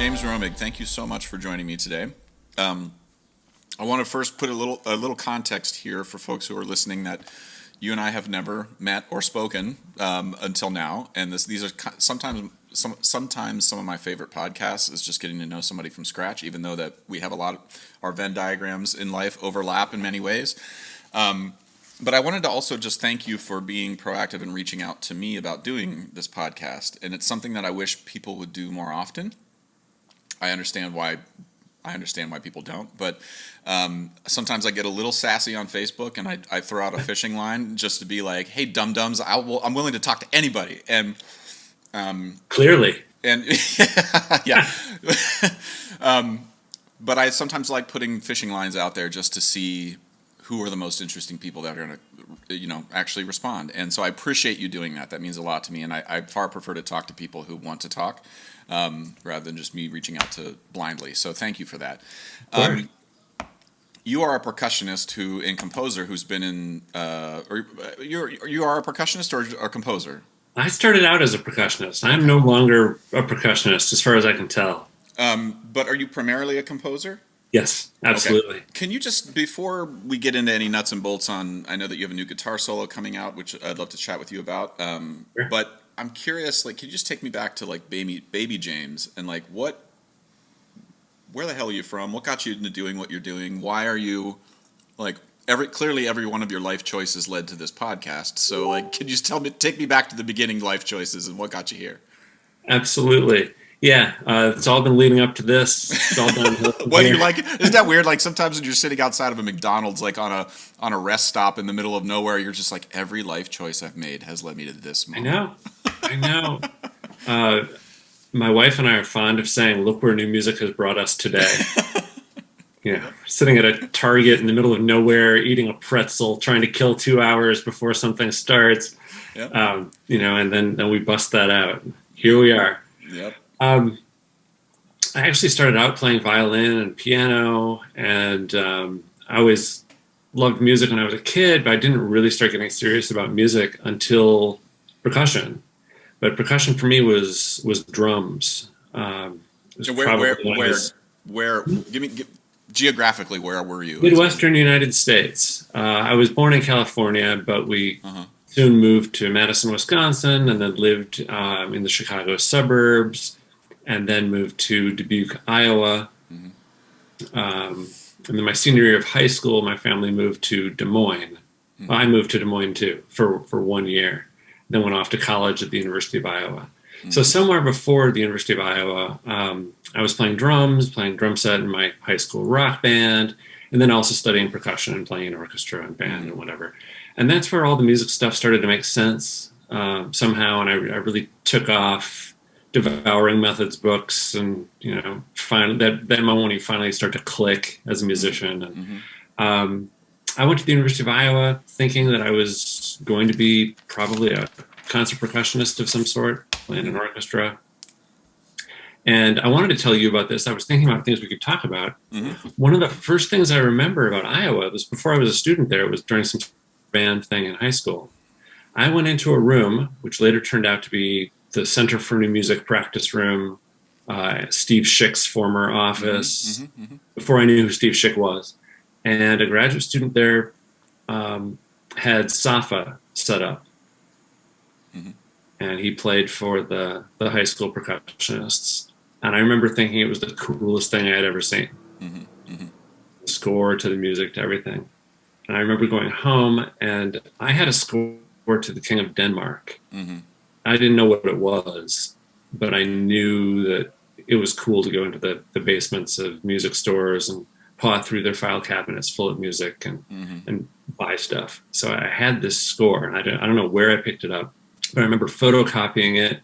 James Romig, thank you so much for joining me today. I want to first put a little context here for folks who are listening that you and I have never met or spoken until now, and these are sometimes some of my favorite podcasts is just getting to know somebody from scratch, even though that we have a lot of our Venn diagrams in life overlap in many ways. But I wanted to also just thank you for being proactive and reaching out to me about doing this podcast, and it's something that I wish people would do more often. I understand why people don't, but sometimes I get a little sassy on Facebook, and I throw out a fishing line just to be like, "Hey, dum-dums, I'm willing to talk to anybody." And clearly, and yeah, but I sometimes like putting fishing lines out there just to see who are the most interesting people that are going to, actually respond. And so I appreciate you doing that. That means a lot to me, and I far prefer to talk to people who want to talk. Rather than just me reaching out to blindly. So thank you for that. You are a percussionist and composer who's been in. You are a percussionist or a composer? I started out as a percussionist. I'm no longer a percussionist, as far as I can tell. But are you primarily a composer? Yes, absolutely. Okay. Can you just, before we get into any nuts and bolts on, I know that you have a new guitar solo coming out, which I'd love to chat with you about. Sure. But I'm curious, can you just take me back to baby James and where the hell are you from? What got you into doing what you're doing? Why are you clearly every one of your life choices led to this podcast. So can you just take me back to the beginning life choices and what got you here? Absolutely. Yeah, it's all been leading up to this. It's all downhill. What do you like? Isn't that weird? Sometimes when you're sitting outside of a McDonald's, on a rest stop in the middle of nowhere, you're just like, every life choice I've made has led me to this moment. I know. My wife and I are fond of saying, "Look where new music has brought us today." Sitting at a Target in the middle of nowhere, eating a pretzel, trying to kill 2 hours before something starts. Yep. And then we bust that out. Here we are. Yep. I actually started out playing violin and piano, and I always loved music when I was a kid, but I didn't really start getting serious about music until percussion. But percussion for me was drums. Geographically, where were you? Midwestern United States. I was born in California, but we soon moved to Madison, Wisconsin, and then lived in the Chicago suburbs, and then moved to Dubuque, Iowa. And then my senior year of high school, my family moved to Des Moines. Well, I moved to Des Moines too for 1 year. Then went off to college at the University of Iowa. So somewhere before the University of Iowa, I was playing drums, playing drum set in my high school rock band, and then also studying percussion and playing in orchestra and band and whatever. And that's where all the music stuff started to make sense somehow, and I really took off devouring methods books, and finally that moment when you finally start to click as a musician. And I went to the University of Iowa thinking that I was going to be probably a concert percussionist of some sort, playing an orchestra. And I wanted to tell you about this. I was thinking about things we could talk about. One of the first things I remember about Iowa was before I was a student there. It was during some band thing in high school. I went into a room, which later turned out to be the Center for New Music practice room, Steve Schick's former office, before I knew who Steve Schick was. And a graduate student there had Safa set up. And he played for the high school percussionists. And I remember thinking it was the coolest thing I had ever seen. The score to the music to everything. And I remember going home, and I had a score to the King of Denmark. I didn't know what it was, but I knew that it was cool to go into the basements of music stores and paw through their file cabinets full of music and buy stuff. So I had this score, and I don't know where I picked it up, but I remember photocopying it,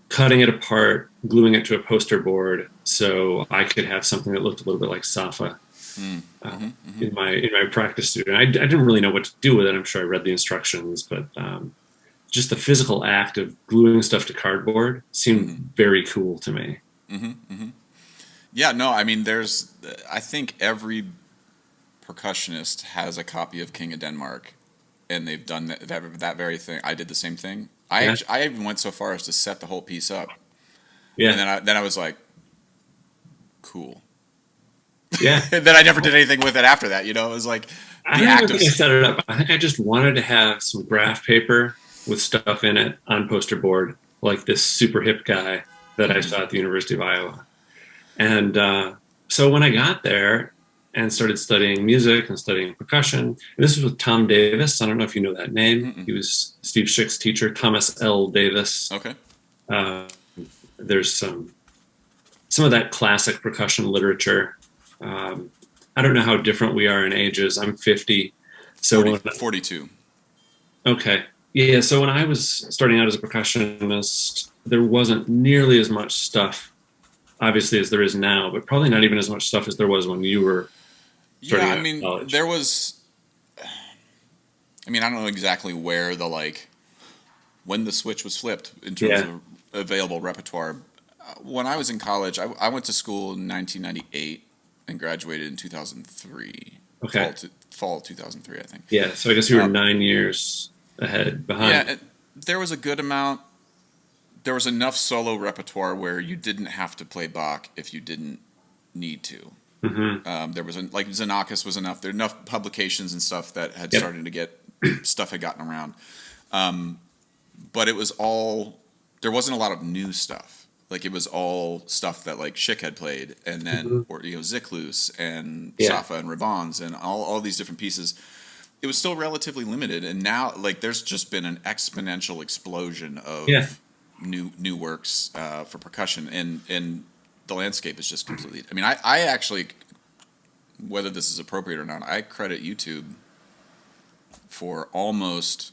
cutting it apart, gluing it to a poster board so I could have something that looked a little bit like Safa in my practice studio. I didn't really know what to do with it. I'm sure I read the instructions, but just the physical act of gluing stuff to cardboard seemed very cool to me. Yeah, no, I mean, I think every percussionist has a copy of King of Denmark, and they've done that very thing. I did the same thing. I even went so far as to set the whole piece up. Yeah. And then I was like, Cool. Yeah. And then I never did anything with it after that. You know, it was like I the don't act even of. think I set it up. I think I just wanted to have some graph paper with stuff in it on poster board, like this super hip guy that I saw at the University of Iowa. And so when I got there and started studying music and studying percussion, and this was with Tom Davis. I don't know if you know that name. He was Steve Schick's teacher, Thomas L. Davis. Okay. Uh, there's some of that classic percussion literature. I don't know how different we are in ages. I'm 50. So 42. Okay. Yeah, so when I was starting out as a percussionist, there wasn't nearly as much stuff, obviously, as there is now, but probably not even as much stuff as there was when you were starting Yeah, out I in mean, college. there was. I mean, I don't know exactly where the when the switch was flipped in terms Yeah. of available repertoire. When I was in college, I went to school in 1998 and graduated in 2003. Okay. Fall 2003, I think. Yeah, so I guess you were 9 years behind. Yeah, there was a good amount. There was enough solo repertoire where you didn't have to play Bach if you didn't need to. There was like Xenakis was enough. There were enough publications and stuff that had Yep. started to get stuff had gotten around. But it was all there wasn't a lot of new stuff. Like it was all stuff that like Schick had played, and then or Ziklus and Yeah. Safa and Rabans and all these different pieces. It was still relatively limited, and now like there's just been an exponential explosion of Yeah. new works for percussion, and the landscape is just completely. I mean, I actually, whether this is appropriate or not, I credit YouTube for almost,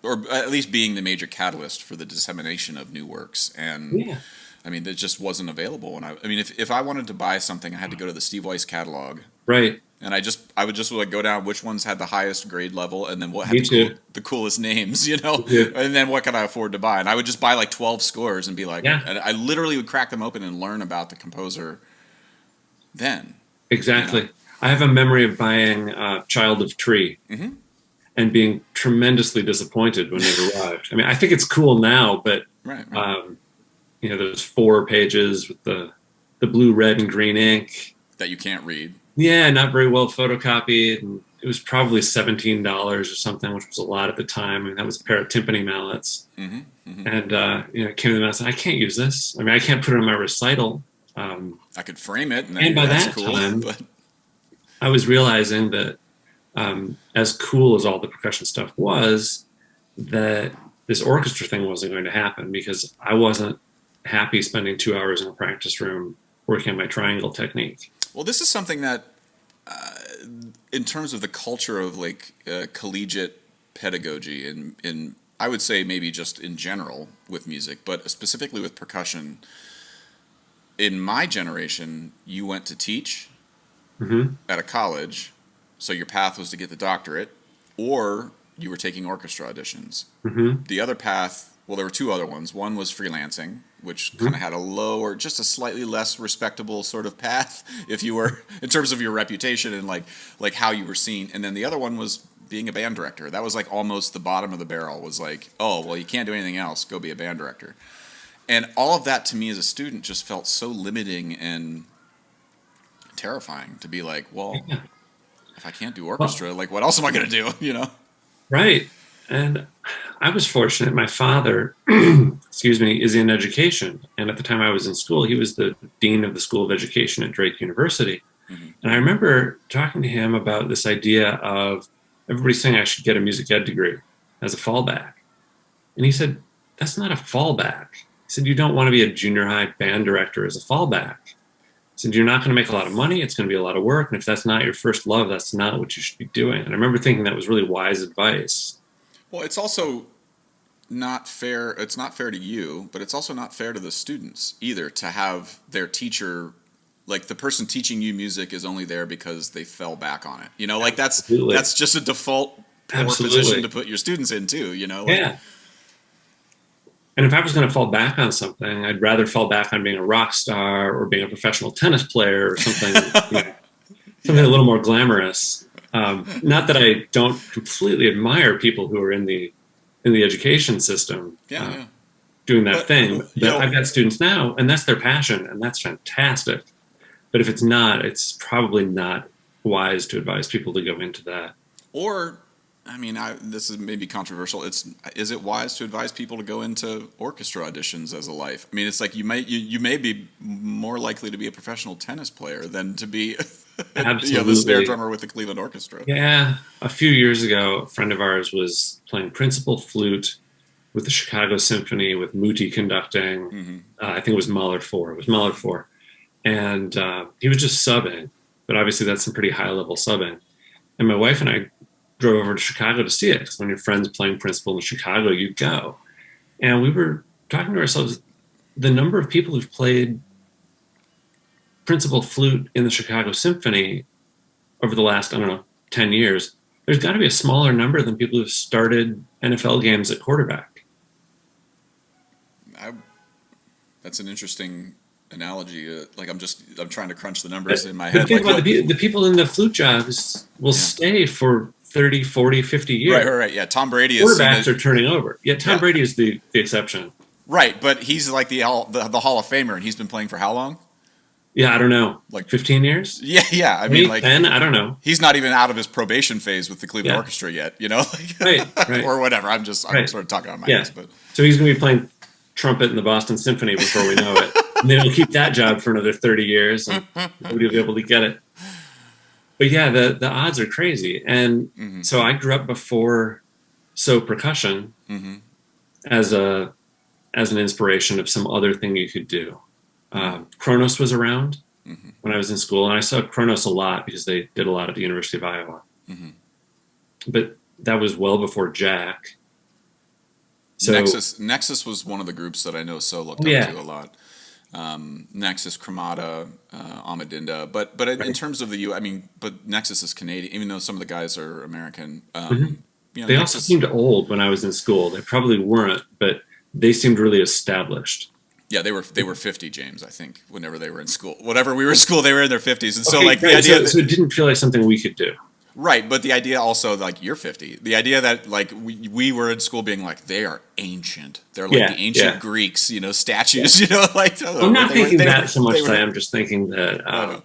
or at least being the major catalyst for the dissemination of new works. And Yeah. I mean, that just wasn't available. And I mean, if I wanted to buy something, I had to go to the Steve Weiss catalog. Right. And I would just like go down which ones had the highest grade level, and then what Me had too. the coolest names, you know, Yeah. and then what could I afford to buy? And I would just buy like 12 scores and be like, Yeah. and I literally would crack them open and learn about the composer. Then Exactly. You know? I have a memory of buying Child of Tree and being tremendously disappointed when it arrived. I mean, I think it's cool now, but right. those 4 pages with the blue, red, and green ink. That you can't read. Yeah, not very well photocopied. And it was probably $17 or something, which was a lot at the time. And that was a pair of timpani mallets. And it came to the mouse. I can't use this. I mean, I can't put it on my recital. I could frame it, And by that's that cool. time, But I was realizing that as cool as all the percussion stuff was, that this orchestra thing wasn't going to happen because I wasn't happy spending 2 hours in a practice room working on my triangle technique. well, this is something that, in terms of the culture of like collegiate pedagogy, and I would say maybe just in general with music, but specifically with percussion. In my generation, you went to teach at a college, so your path was to get the doctorate, or you were taking orchestra auditions. The other path, well, there were 2 other ones. One was freelancing, which kind of had a lower, just a slightly less respectable sort of path, if you were, in terms of your reputation and like how you were seen. And then the other one was being a band director. That was like almost the bottom of the barrel. Was like, oh, well, you can't do anything else. Go be a band director. And all of that to me as a student just felt so limiting and terrifying to be like, well, if I can't do orchestra, like what else am I going to do? You know? Right. And I was fortunate. My father, excuse me, is in education. And at the time I was in school, he was the dean of the School of Education at Drake University. And I remember talking to him about this idea of everybody saying I should get a music ed degree as a fallback. And he said, that's not a fallback. He said, you don't want to be a junior high band director as a fallback. He said, you're not going to make a lot of money. It's going to be a lot of work. And if that's not your first love, that's not what you should be doing. And I remember thinking that was really wise advice. Well, it's also not fair. It's not fair to you, but it's also not fair to the students either to have their teacher, like the person teaching you music is only there because they fell back on it. You know, like that's just a default poor position to put your students in too, you know? Like, yeah. And if I was going to fall back on something, I'd rather fall back on being a rock star or being a professional tennis player or something, something a little more glamorous. Not that I don't completely admire people who are in the education system, doing that But thing. you But know, I've got students now, and that's their passion, and that's fantastic. But if it's not, it's probably not wise to advise people to go into that. or I mean, this is maybe controversial. Is it wise to advise people to go into orchestra auditions as a life? I mean, it's like you may be more likely to be a professional tennis player than to be the snare Absolutely. drummer with the Cleveland Orchestra. Yeah. A few years ago, a friend of ours was playing principal flute with the Chicago Symphony with Muti conducting. I think it was Mahler 4. It was Mahler 4. And he was just subbing, but obviously that's some pretty high level subbing. And my wife and I drove over to Chicago to see it because when your friend's playing principal in Chicago, you go. And we were talking to ourselves, the number of people who've played principal flute in the Chicago Symphony over the last, I don't know, 10 years, there's got to be a smaller number than people who've started NFL games at quarterback. That's an interesting analogy. Like I'm trying to crunch the numbers in my But head. think Like about the people in the flute jobs will stay for 30, 40, 50 years. Right. Yeah, Tom Brady is Quarterbacks are turning over. Yet Tom Brady is the exception. right, but he's like the Hall of Famer, and he's been playing for how long? Yeah, I don't know. Like 15 years? Yeah. I mean, like 10? I don't know. he's not even out of his probation phase with the Cleveland Yeah. Orchestra yet. You know, Right. or whatever. I'm Right. sort of talking on my Yeah. ass, but So he's going to be playing trumpet in the Boston Symphony before we know it. And then he'll keep that job for another 30 years and nobody will be able to get it. But yeah, the odds are crazy. And so I grew up before percussion as an inspiration of some other thing you could do. Kronos was around when I was in school, and I saw Kronos a lot because they did a lot at the University of Iowa. But that was well before Jack. So Nexus was one of the groups that I know looked up to a lot. Nexus, Cremata, Amadinda, but in terms of I mean, but Nexus is Canadian, even though some of the guys are American. They also seemed old when I was in school. They probably weren't, but they seemed really established. Yeah, they were 50, James, I think, whenever they were in school. Whenever we were in school, they were in their 50s. And so, like, the idea... So it didn't feel like something we could do. Right, but the idea also, like, you're 50. The idea that, like, we were in school being like, they are ancient. They're like the ancient Greeks, statues, like... I'm not thinking that so much. I'm just thinking that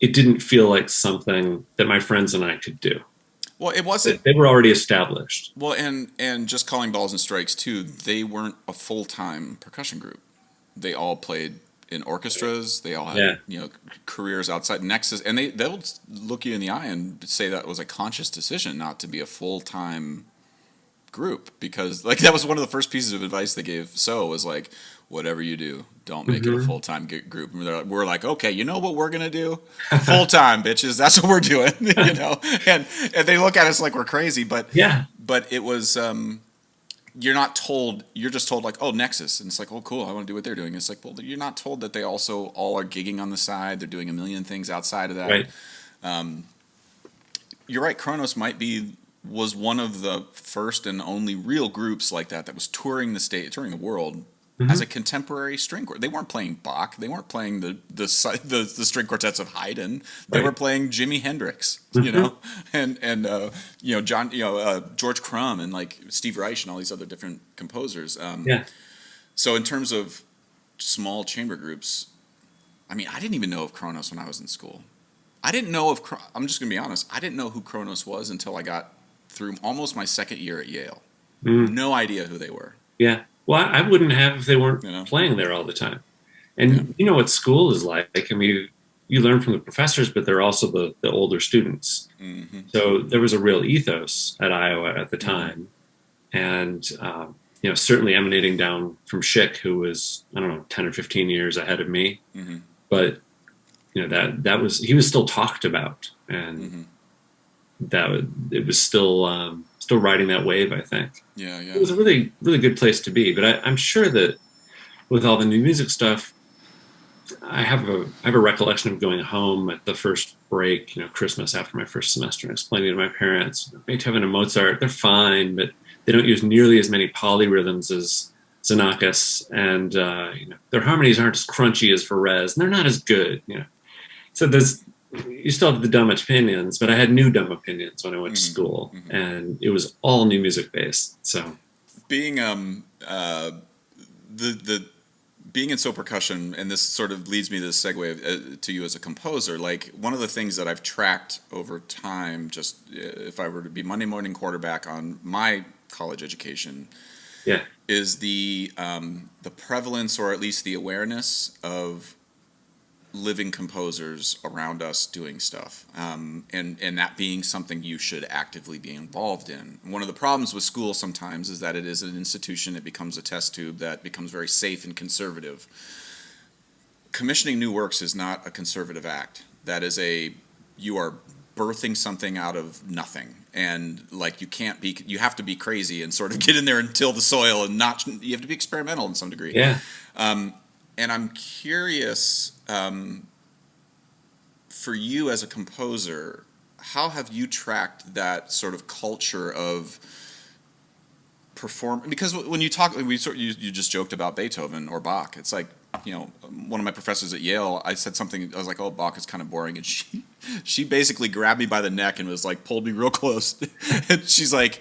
it didn't feel like something that my friends and I could do. Well, it wasn't. They were already established. Well, and just calling balls and strikes too. They weren't a full-time percussion group. They all played in orchestras. They all had careers outside Nexus, and they'll look you in the eye and say that was a conscious decision not to be a full-time group, because like that was one of the first pieces of advice they gave. So was like, whatever you do, don't make it a full-time group. And we're like, okay, you know what we're gonna do? Full-time, bitches. That's what we're doing. And they look at us like we're crazy, but it was you're not told. You're just told like, oh, Nexus, and it's like, oh, cool, I want to do what they're doing. It's like, well, you're not told that they also all are gigging on the side. They're doing a million things outside of that. Right. You're right. Kronos was one of the first and only real groups like that was touring the world as a contemporary string quartet. They weren't playing Bach. They weren't playing the string quartets of Haydn. They were playing Jimi Hendrix, and John, George Crumb and like Steve Reich and all these other different composers. So in terms of small chamber groups, I mean, I didn't even know of Kronos when I was in school. I didn't know of. I'm just gonna be honest. I didn't know who Kronos was until I got through almost my second year at Yale. No idea who they were. Yeah. Well, I wouldn't have if they weren't playing there all the time. And you know what school is like. I mean, you learn from the professors, but they're also the older students. So there was a real ethos at Iowa at the time. And, certainly emanating down from Schick, who was, 10 or 15 years ahead of me. But, that was, he was still talked about. And it was still riding that wave, I think. Yeah. It was a really, really good place to be. But I'm sure that with all the new music stuff, I have a recollection of going home at the first break, Christmas after my first semester, and explaining to my parents, Beethoven and Mozart, they're fine, but they don't use nearly as many polyrhythms as Xenakis, and their harmonies aren't as crunchy as Varese, and they're not as good. So you still have the dumb opinions, but I had new dumb opinions when I went to school, and it was all new music based. So being the being in percussion, and this sort of leads me to the segue to you as a composer. Like, one of the things that I've tracked over time, just if I were to be Monday morning quarterback on my college education, Yeah. is the prevalence, or at least the awareness of living composers around us doing stuff, and that being something you should actively be involved in. One of the problems with school sometimes is that it is an institution, it becomes a test tube that becomes very safe and conservative. Commissioning new works is not a conservative act. That is you are birthing something out of nothing, and like you have to be crazy and sort of get in there and till the soil, and you have to be experimental in some degree. Yeah. And I'm curious, for you as a composer, how have you tracked that sort of culture of perform? Because when you talk, you just joked about Beethoven or Bach. It's like, one of my professors at Yale, I said something, I was like, oh, Bach is kind of boring. And she basically grabbed me by the neck and was like, pulled me real close. And she's like,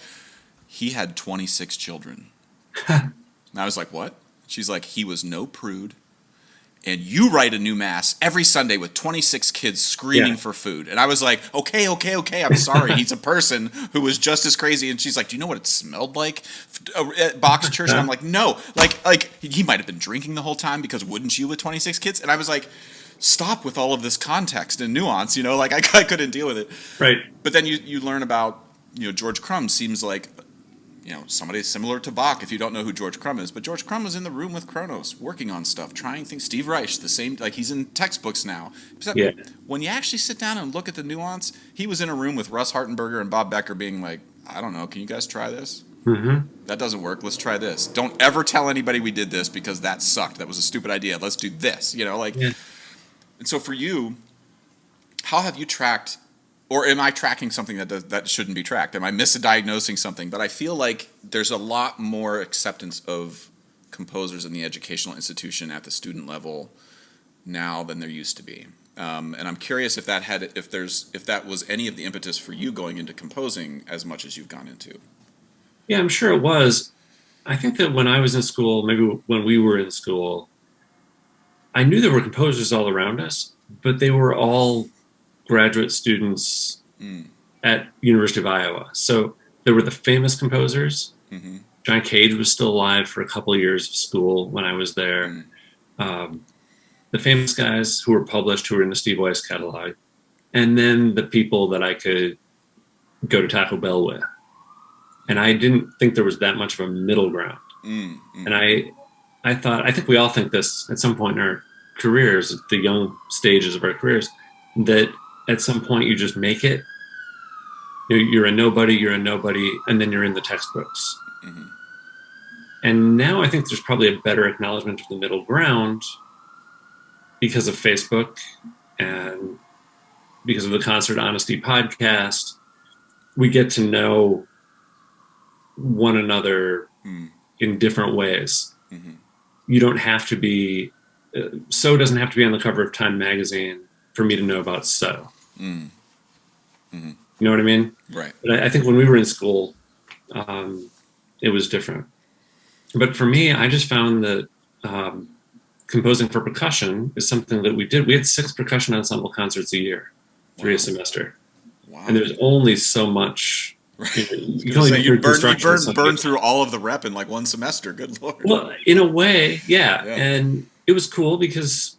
he had 26 children. And I was like, what? She's like, he was no prude. And you write a new mass every Sunday with 26 kids screaming for food. And I was like, okay, I'm sorry. He's a person who was just as crazy. And she's like, do you know what it smelled like at Bach's church? And I'm like, no. Like he might have been drinking the whole time, because wouldn't you with 26 kids? And I was like, stop with all of this context and nuance, like I couldn't deal with it. Right. But then you learn about, George Crumb seems like, somebody similar to Bach, if you don't know who George Crumb is. But George Crumb was in the room with Kronos, working on stuff, trying things. Steve Reich, the same, like he's in textbooks now. Except when you actually sit down and look at the nuance, he was in a room with Russ Hartenberger and Bob Becker being like, I don't know, can you guys try this? Mm-hmm. That doesn't work, let's try this. Don't ever tell anybody we did this, because that sucked. That was a stupid idea. Let's do this, And so for you, how have you tracked, or am I tracking something that shouldn't be tracked? Am I misdiagnosing something? But I feel like there's a lot more acceptance of composers in the educational institution at the student level now than there used to be. And I'm curious if that was any of the impetus for you going into composing as much as you've gone into. Yeah, I'm sure it was. I think that when I was in school, maybe when we were in school, I knew there were composers all around us, but they were all graduate students at University of Iowa. So there were the famous composers. Mm-hmm. John Cage was still alive for a couple of years of school when I was there. The famous guys who were published, who were in the Steve Weiss catalog. And then the people that I could go to Taco Bell with. And I didn't think there was that much of a middle ground. Mm-hmm. And I think we all think this at some point in our careers, at the young stages of our careers, that at some point you just make it. You're a nobody, and then you're in the textbooks. Mm-hmm. And now I think there's probably a better acknowledgement of the middle ground because of Facebook and because of the Concert Honesty podcast. We get to know one another in different ways. Mm-hmm. You don't have to be, So doesn't have to be on the cover of Time magazine for me to know about So. Mm. Mm-hmm. You know what I mean? Right. But I think when we were in school, it was different. But for me, I just found that composing for percussion is something that we did. We had 6 percussion ensemble concerts a year, 3 a semester. Wow. And there's only so much. Right. You burn through all of the rep in like one semester. Good Lord. Well, in a way, yeah. And it was cool because,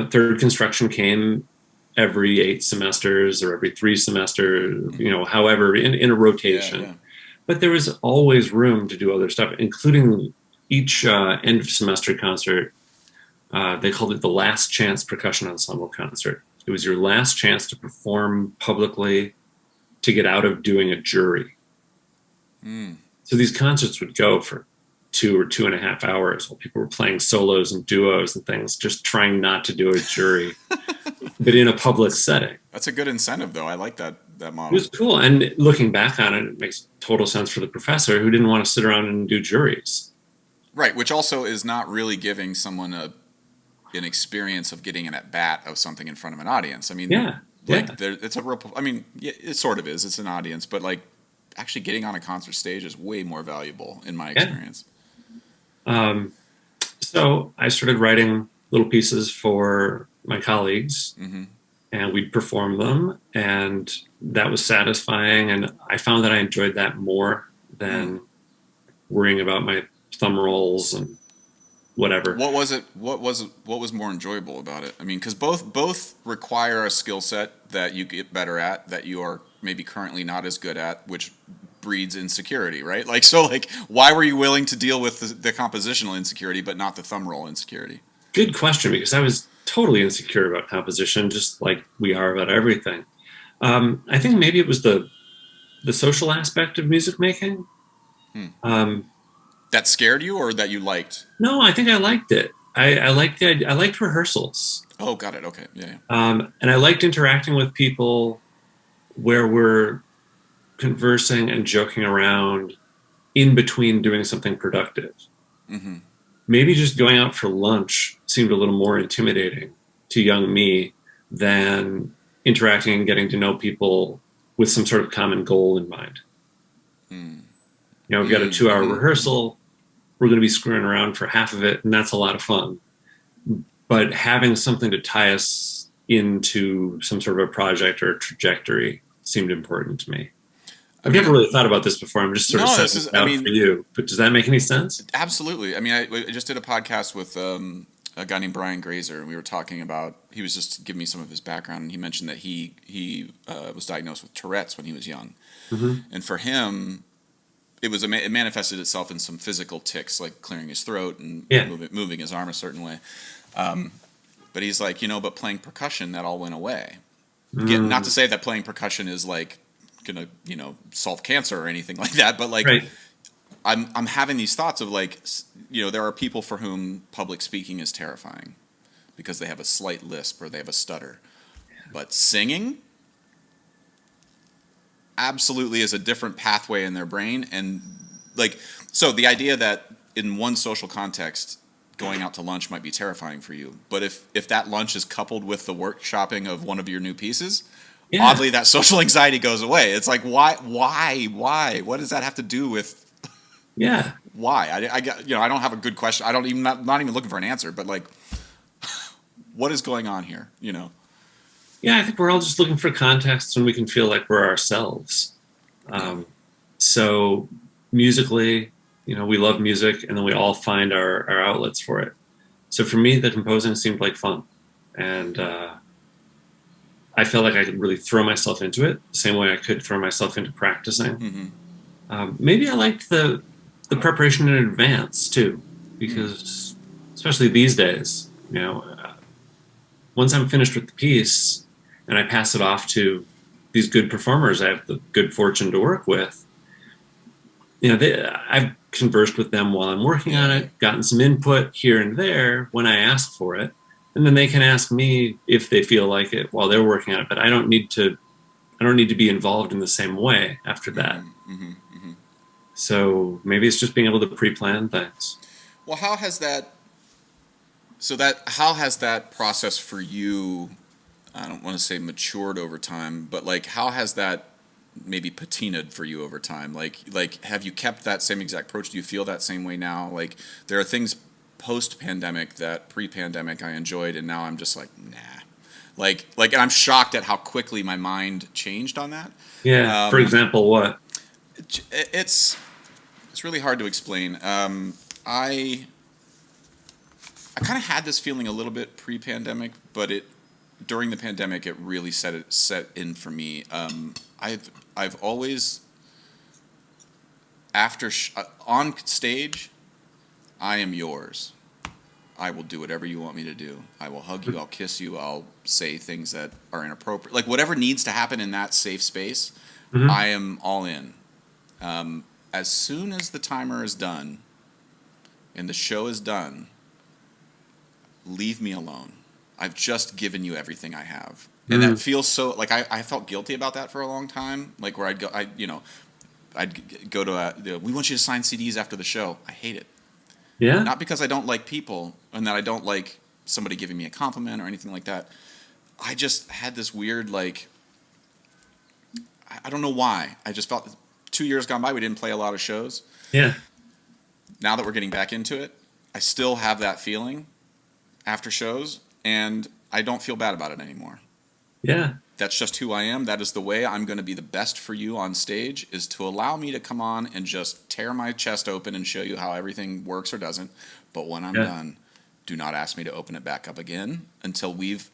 third construction came every 8 semesters or every 3 semesters, however, in a rotation. Yeah. But there was always room to do other stuff, including each end of semester concert. They called it the Last Chance Percussion Ensemble Concert. It was your last chance to perform publicly, to get out of doing a jury. So these concerts would go for 2 or 2.5 hours while people were playing solos and duos and things, just trying not to do a jury, but in a public setting. That's a good incentive, though. I like that model. It was cool. And looking back on it, it makes total sense for the professor who didn't want to sit around and do juries. Right, which also is not really giving someone an experience of getting an at-bat of something in front of an audience. I mean, it's a real. I mean, it sort of is. It's an audience, but like actually getting on a concert stage is way more valuable in my experience. So I started writing little pieces for my colleagues, Mm-hmm. and we'd perform them, and that was satisfying. And I found that I enjoyed that more Mm. than worrying about my thumb rolls and whatever. What was it? What was more enjoyable about it? I mean, because both require a skill set that you get better at that you are maybe currently not as good at, which breeds insecurity, right? Like so, like why were you willing to deal with the compositional insecurity but not the thumb roll insecurity? Good question, because I was totally insecure about composition, just like we are about everything. I think maybe it was the social aspect of music making. Hmm. Um, That scared you or that you liked? no, I think I liked it. I liked the idea. I liked rehearsals, Oh, got it. Okay, yeah, yeah. and I liked interacting with people where we're conversing and joking around in between doing something productive. Mm-hmm. Maybe just going out for lunch seemed a little more intimidating to young me than interacting and getting to know people with some sort of common goal in mind. Mm. You know, we've got a Mm. 2 hour Mm-hmm. rehearsal. We're going to be screwing around for half of it, and that's a lot of fun. But having something to tie us into some sort of a project or a trajectory seemed important to me. I I've mean, never really thought about this before. I'm just sort of no, this setting is. it I out for mean, you. But does that make any sense? absolutely. I mean, I just did a podcast with a guy named Brian Grazer, and we were talking about. He was just giving me some of his background, and he mentioned that he was diagnosed with Tourette's when he was young, Mm-hmm. and for him, it manifested itself in some physical tics, like clearing his throat and Yeah. moving his arm a certain way. But he's like, but playing percussion, that all went away. Again, not to Mm, say that playing percussion is like gonna solve cancer or anything like that, but like right. I'm having these thoughts of like, there are people for whom public speaking is terrifying because they have a slight lisp or they have a stutter. But singing absolutely is a different pathway in their brain. And like, so the idea that in one social context, going out to lunch might be terrifying for you. But if that lunch is coupled with the workshopping of one of your new pieces, Yeah. oddly, that social anxiety goes away. It's like, why? What does that have to do with Yeah. why? I don't have a good question. I don't even not even looking for an answer. But like, what is going on here? Yeah. I think we're all just looking for contexts when we can feel like we're ourselves. Yeah. Um, so musically, we love music, and then we all find our outlets for it. So for me, the composing seemed like fun. And I felt like I could really throw myself into it the same way I could throw myself into practicing. Mm-hmm. Maybe I liked the preparation in advance too, Mm. because especially these days, once I'm finished with the piece and I pass it off to these good performers I have the good fortune to work with, I've conversed with them while I'm working Yeah, on yeah. it, gotten some input here and there when I ask for it, and then they can ask me if they feel like it while they're working on it. But I don't need to be involved in the same way after that. Mm-hmm. Mm-hmm. Mm-hmm. So maybe it's just being able to pre-plan things. Well, how has that process for you? I don't want to say matured over time, but like how has that maybe patinaed for you over time? Like have you kept that same exact approach? Do you feel that same way now? Like there are things post pandemic that pre pandemic I enjoyed, and now I'm just like nah. And I'm shocked at how quickly my mind changed on that. Yeah. For Um, example, what? it's it's really hard to explain. I kind of had this feeling a little bit pre-pandemic, but it during the pandemic it really set in for me. I've always on stage, I am yours. I will do whatever you want me to do. I will hug you. I'll kiss you. I'll say things that are inappropriate. Like whatever needs to happen in that safe space, Mm-hmm. I am all in. As soon as the timer is done and the show is done, leave me alone. I've just given you everything I have. And that Mm. feels so like I felt guilty about that for a long time. Like where I'd go to we want you to sign CDs after the show. I hate it. Yeah. Not because I don't like people and that I don't like somebody giving me a compliment or anything like that. I just had this weird like I don't know why. I just felt 2 years gone by we didn't play a lot of shows. Yeah. Now that we're getting back into it, I still have that feeling after shows, and I don't feel bad about it anymore. Yeah. That's just who I am. That is the way I'm going to be the best for you on stage, is to allow me to come on and just tear my chest open and show you how everything works or doesn't. But when I'm done, do not ask me to open it back up again until we've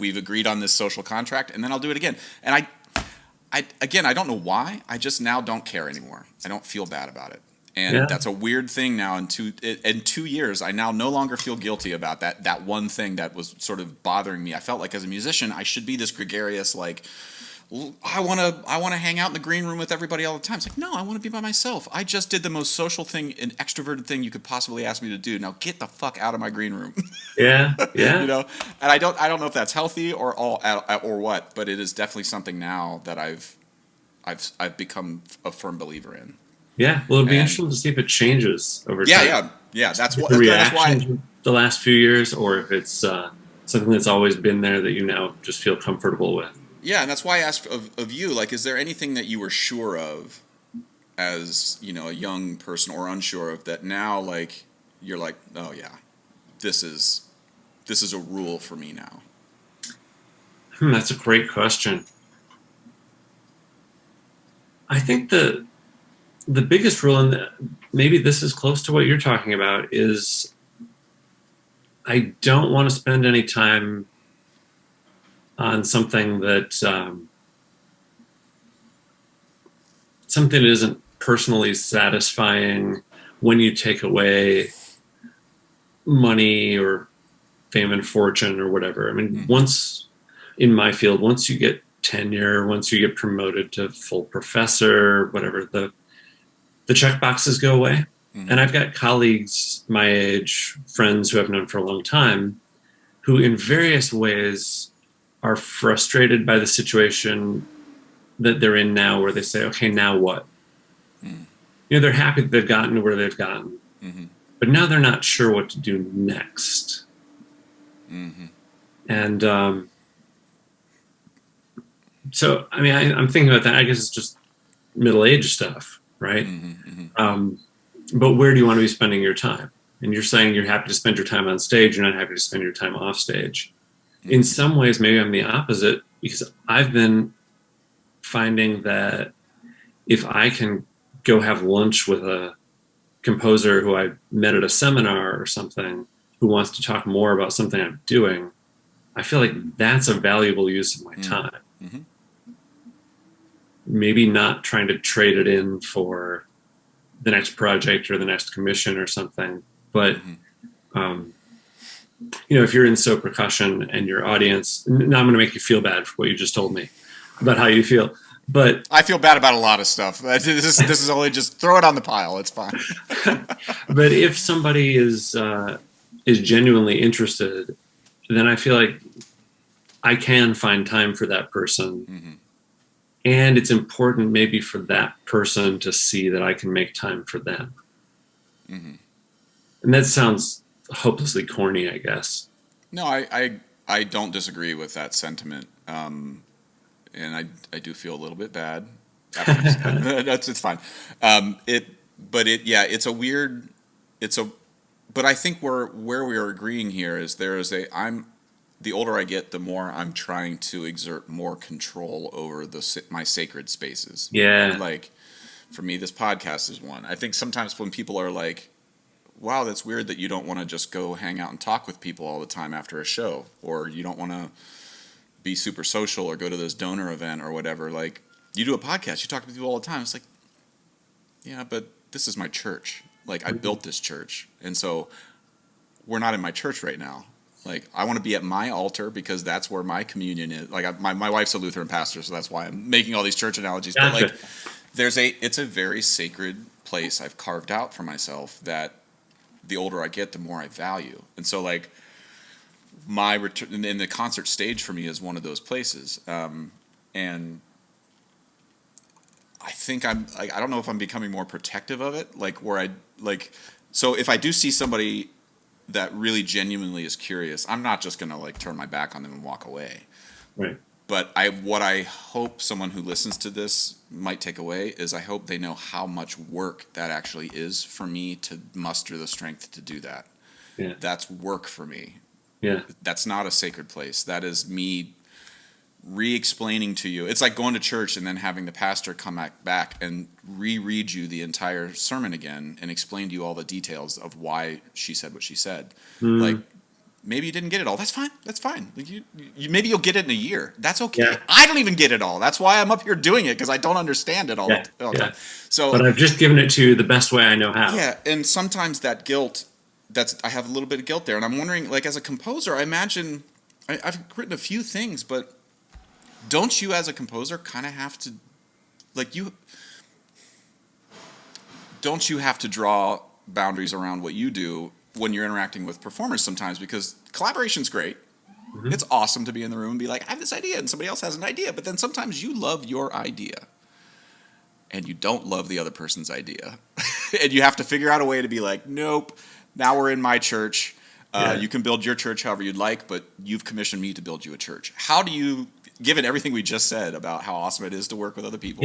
agreed on this social contract, and then I'll do it again. And I don't know why. I just now don't care anymore. I don't feel bad about it. And that's a weird thing now. In 2 years, I now no longer feel guilty about that one thing that was sort of bothering me. I felt like as a musician, I should be this gregarious, like, I want to hang out in the green room with everybody all the time. It's like, no, I want to be by myself. I just did the most social thing and extroverted thing you could possibly ask me to do. Now get the fuck out of my green room. Yeah. You know, and I don't know if that's healthy or what, but it is definitely something now that I've become a firm believer in. Yeah, well, it'd be interesting to see if it changes over time. Yeah. That's the reaction the last few years, or if it's something that's always been there that you now just feel comfortable with. Yeah, and that's why I asked of you, like, is there anything that you were sure of as, you know, a young person, or unsure of, that now, like, you're like, oh yeah, this is a rule for me now? That's a great question. I think the biggest rule, and maybe this is close to what you're talking about, is I don't want to spend any time on something that something that isn't personally satisfying when you take away money or fame and fortune or whatever. I mean, once in my field, once you get tenure, once you get promoted to full professor, whatever, the check boxes go away. And I've got colleagues my age, friends who I've known for a long time, who in various ways are frustrated by the situation that they're in now, where they say, okay, now what? You know, they're happy that they've gotten to where they've gotten, but now they're not sure what to do next. And so, I mean, I'm thinking about that. I guess it's just middle-aged stuff, right? But where do you want to be spending your time? And you're saying you're happy to spend your time on stage, you're not happy to spend your time off stage. In some ways, maybe I'm the opposite, because I've been finding that if I can go have lunch with a composer who I met at a seminar or something, who wants to talk more about something I'm doing, I feel like that's a valuable use of my time. Maybe not trying to trade it in for the next project or the next commission or something, but you know, if you're in percussion and your audience, now I'm going to make you feel bad for what you just told me about how you feel, but I feel bad about a lot of stuff. This is only just throw it on the pile. It's fine. But if somebody is genuinely interested, then I feel like I can find time for that person. And it's important maybe for that person to see that I can make time for them. And that sounds hopelessly corny, I guess. No, I don't disagree with that sentiment. And I do feel a little bit bad. It's fine. But I think where we are agreeing here is the older I get, the more I'm trying to exert more control over my sacred spaces. Yeah. Like, for me, this podcast is one. I think sometimes when people are like, wow, that's weird that you don't want to just go hang out and talk with people all the time after a show, or you don't want to be super social or go to this donor event or whatever. Like, you do a podcast, you talk to people all the time. It's like, yeah, but this is my church. Like, I built this church. And so we're not in my church right now. Like, I want to be at my altar because that's where my communion is. Like, my wife's a Lutheran pastor, so that's why I'm making all these church analogies. Gotcha. But like, it's a very sacred place I've carved out for myself that the older I get, the more I value. And so, like, my return in the concert stage for me is one of those places. And I think I don't know if I'm becoming more protective of it. Like, so if I do see somebody that really genuinely is curious, I'm not just going to like turn my back on them and walk away. Right. But what I hope someone who listens to this might take away is I hope they know how much work that actually is for me to muster the strength to do that. Yeah. That's work for me. Yeah. That's not a sacred place. That is me re-explaining to you. It's like going to church and then having the pastor come back and reread you the entire sermon again and explain to you all the details of why she said what she said. Like, maybe you didn't get it all. That's fine. That's fine. Like maybe you'll get it in a year. That's okay. Yeah. I don't even get it all. That's why I'm up here doing it, because I don't understand it all, Yeah. all the Yeah. time. So, But I've just given it to you the best way I know how. yeah, and sometimes that guilt, I have a little bit of guilt there, and I'm wondering, like, as a composer, I imagine I've written a few things, but don't you, as a composer, kind of have to, like, don't you have to draw boundaries around what you do when you're interacting with performers sometimes? Because collaboration's great. Mm-hmm. It's awesome to be in the room and be like, I have this idea, and somebody else has an idea. But then sometimes you love your idea, and you don't love the other person's idea. And you have to figure out a way to be like, nope, now we're in my church. You can build your church however you'd like, but you've commissioned me to build you a church. How do you, given everything we just said about how awesome it is to work with other people,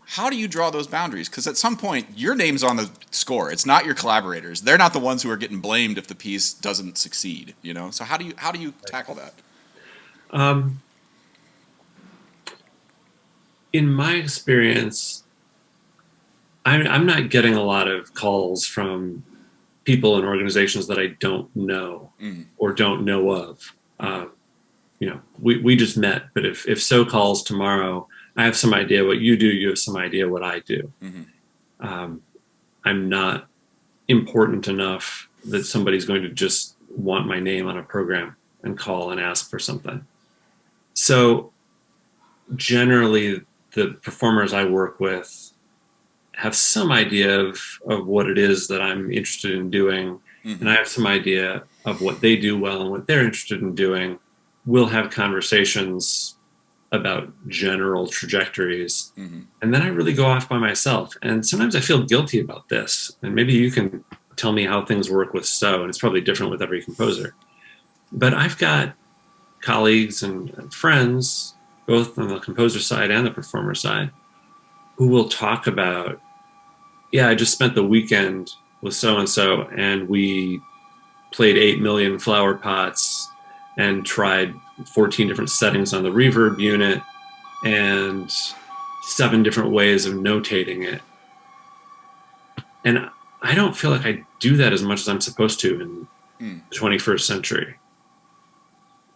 how do you draw those boundaries? Because at some point, your name's on the score. It's not your collaborators. They're not the ones who are getting blamed if the piece doesn't succeed. You know. So how do you tackle that? In my experience, I'm not getting a lot of calls from people and organizations that I don't know or don't know of. We just met, but if so calls tomorrow, I have some idea what you do. You have some idea what I do. I'm not important enough that somebody's going to just want my name on a program and call and ask for something. So generally, the performers I work with have some idea of what it is that I'm interested in doing, and I have some idea of what they do well and what they're interested in doing. We'll have conversations about general trajectories, and then I really go off by myself. And sometimes I feel guilty about this, and maybe you can tell me how things work with So, and it's probably different with every composer. But I've got colleagues and friends, both on the composer side and the performer side, who will talk about, I just spent the weekend with so-and-so, and we played 8 million flower pots and tried 14 different settings on the reverb unit and 7 different ways of notating it. And I don't feel like I do that as much as I'm supposed to in the 21st century.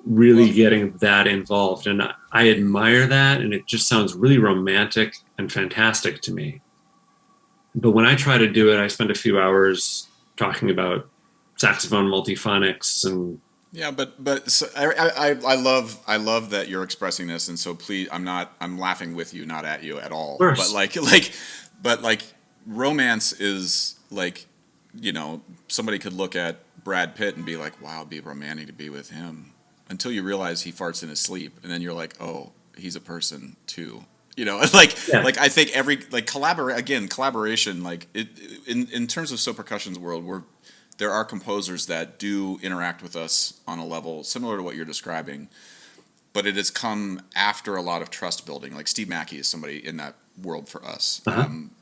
Really getting that involved. And I admire that, and it just sounds really romantic and fantastic to me. But when I try to do it, I spend a few hours talking about saxophone multiphonics and so I love that you're expressing this, and so please, I'm laughing with you, not at you at all. But like romance is like, somebody could look at Brad Pitt and be like, wow, it'd be romantic to be with him, until you realize he farts in his sleep, and then you're like, oh, he's a person too. Like I think collaboration, like in terms of So Percussion's world, there are composers that do interact with us on a level similar to what you're describing, but it has come after a lot of trust building. Like Steve Mackey is somebody in that world for us,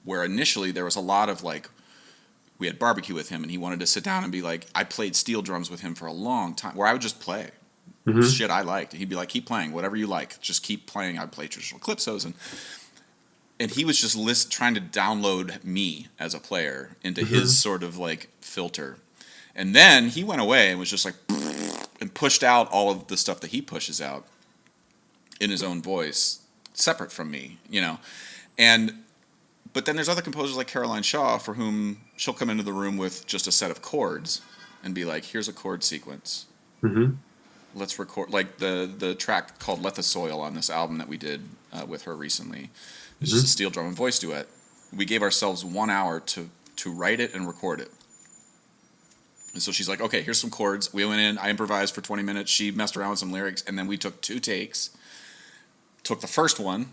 where initially there was a lot of like, we had barbecue with him, and he wanted to sit down and be like, I played steel drums with him for a long time, where I would just play shit I liked. He'd be like, keep playing whatever you like, just keep playing. I'd play traditional calypsos, and he was just trying to download me as a player into his sort of like filter. And then he went away and was just like, and pushed out all of the stuff that he pushes out in his own voice, separate from me, But then there's other composers like Caroline Shaw, for whom she'll come into the room with just a set of chords and be like, here's a chord sequence. Let's record, like the track called Let the Soil on this album that we did with her recently. It's just a steel drum and voice duet. We gave ourselves 1 hour to write it and record it. And so she's like, okay, here's some chords. We went in, I improvised for 20 minutes. She messed around with some lyrics, and then we took 2 takes. Took the first one,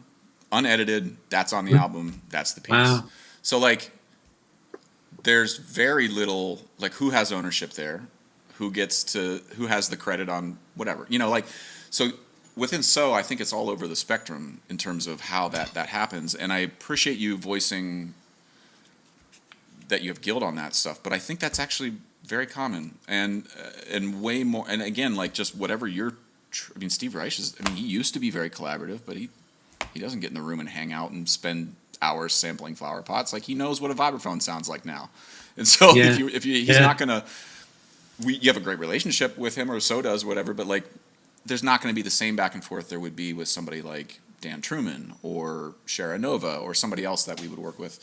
unedited, that's on the album, that's the piece. Wow. So, like, there's very little, like, who has ownership there? Who has the credit on whatever? So within So, I think it's all over the spectrum in terms of how that happens. And I appreciate you voicing that you have guilt on that stuff, but I think that's actually very common, and way more. And again, like just whatever I mean, Steve Reich is. I mean, he used to be very collaborative, but he doesn't get in the room and hang out and spend hours sampling flower pots. Like, he knows what a vibraphone sounds like now, and so Yeah. he's not gonna. You have a great relationship with him, or so does whatever, but like, there's not going to be the same back and forth there would be with somebody like Dan Truman or Shara Nova or somebody else that we would work with.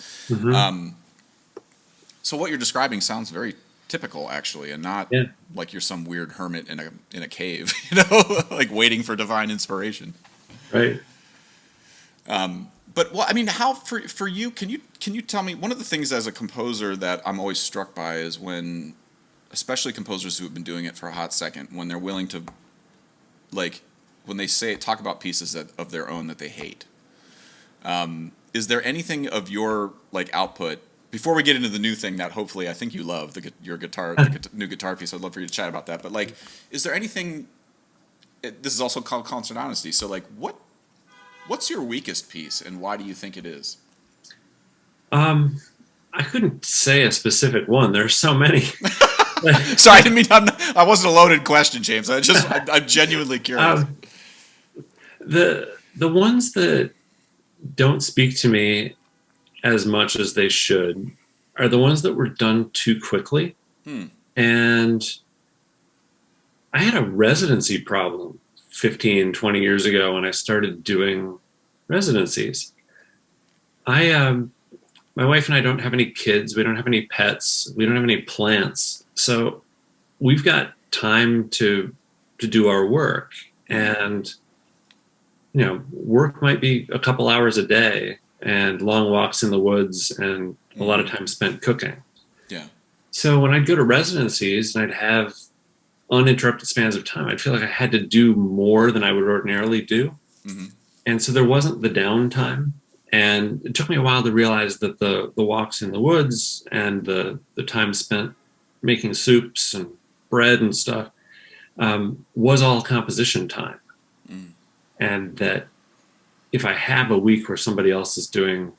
So what you're describing sounds very typical, actually, and not like you're some weird hermit in a cave, like waiting for divine inspiration. Right. But well, I mean, how for you? Can you tell me one of the things as a composer that I'm always struck by is when, especially composers who have been doing it for a hot second, when they're willing to, like, when they talk about pieces of their own that they hate. Is there anything of your like output before we get into the new thing that hopefully I think you love, your guitar, new guitar piece? I'd love for you to chat about that. But like, is there anything? This is also called Constant Honesty. So like, what's your weakest piece, and why do you think it is? I couldn't say a specific one. There's so many. Sorry, I didn't mean I wasn't a loaded question, James. I'm genuinely curious. The ones that don't speak to me as much as they should are the ones that were done too quickly. And I had a residency problem 15, 20 years ago when I started doing residencies. My wife and I don't have any kids. We don't have any pets. We don't have any plants. So we've got time to do our work. And, work might be a couple hours a day and long walks in the woods and a lot of time spent cooking. Yeah. So when I'd go to residencies and I'd have uninterrupted spans of time, I'd feel like I had to do more than I would ordinarily do. And so there wasn't the downtime. And it took me a while to realize that the walks in the woods and the time spent making soups and bread and stuff was all composition time. And that if I have a week where somebody else is doing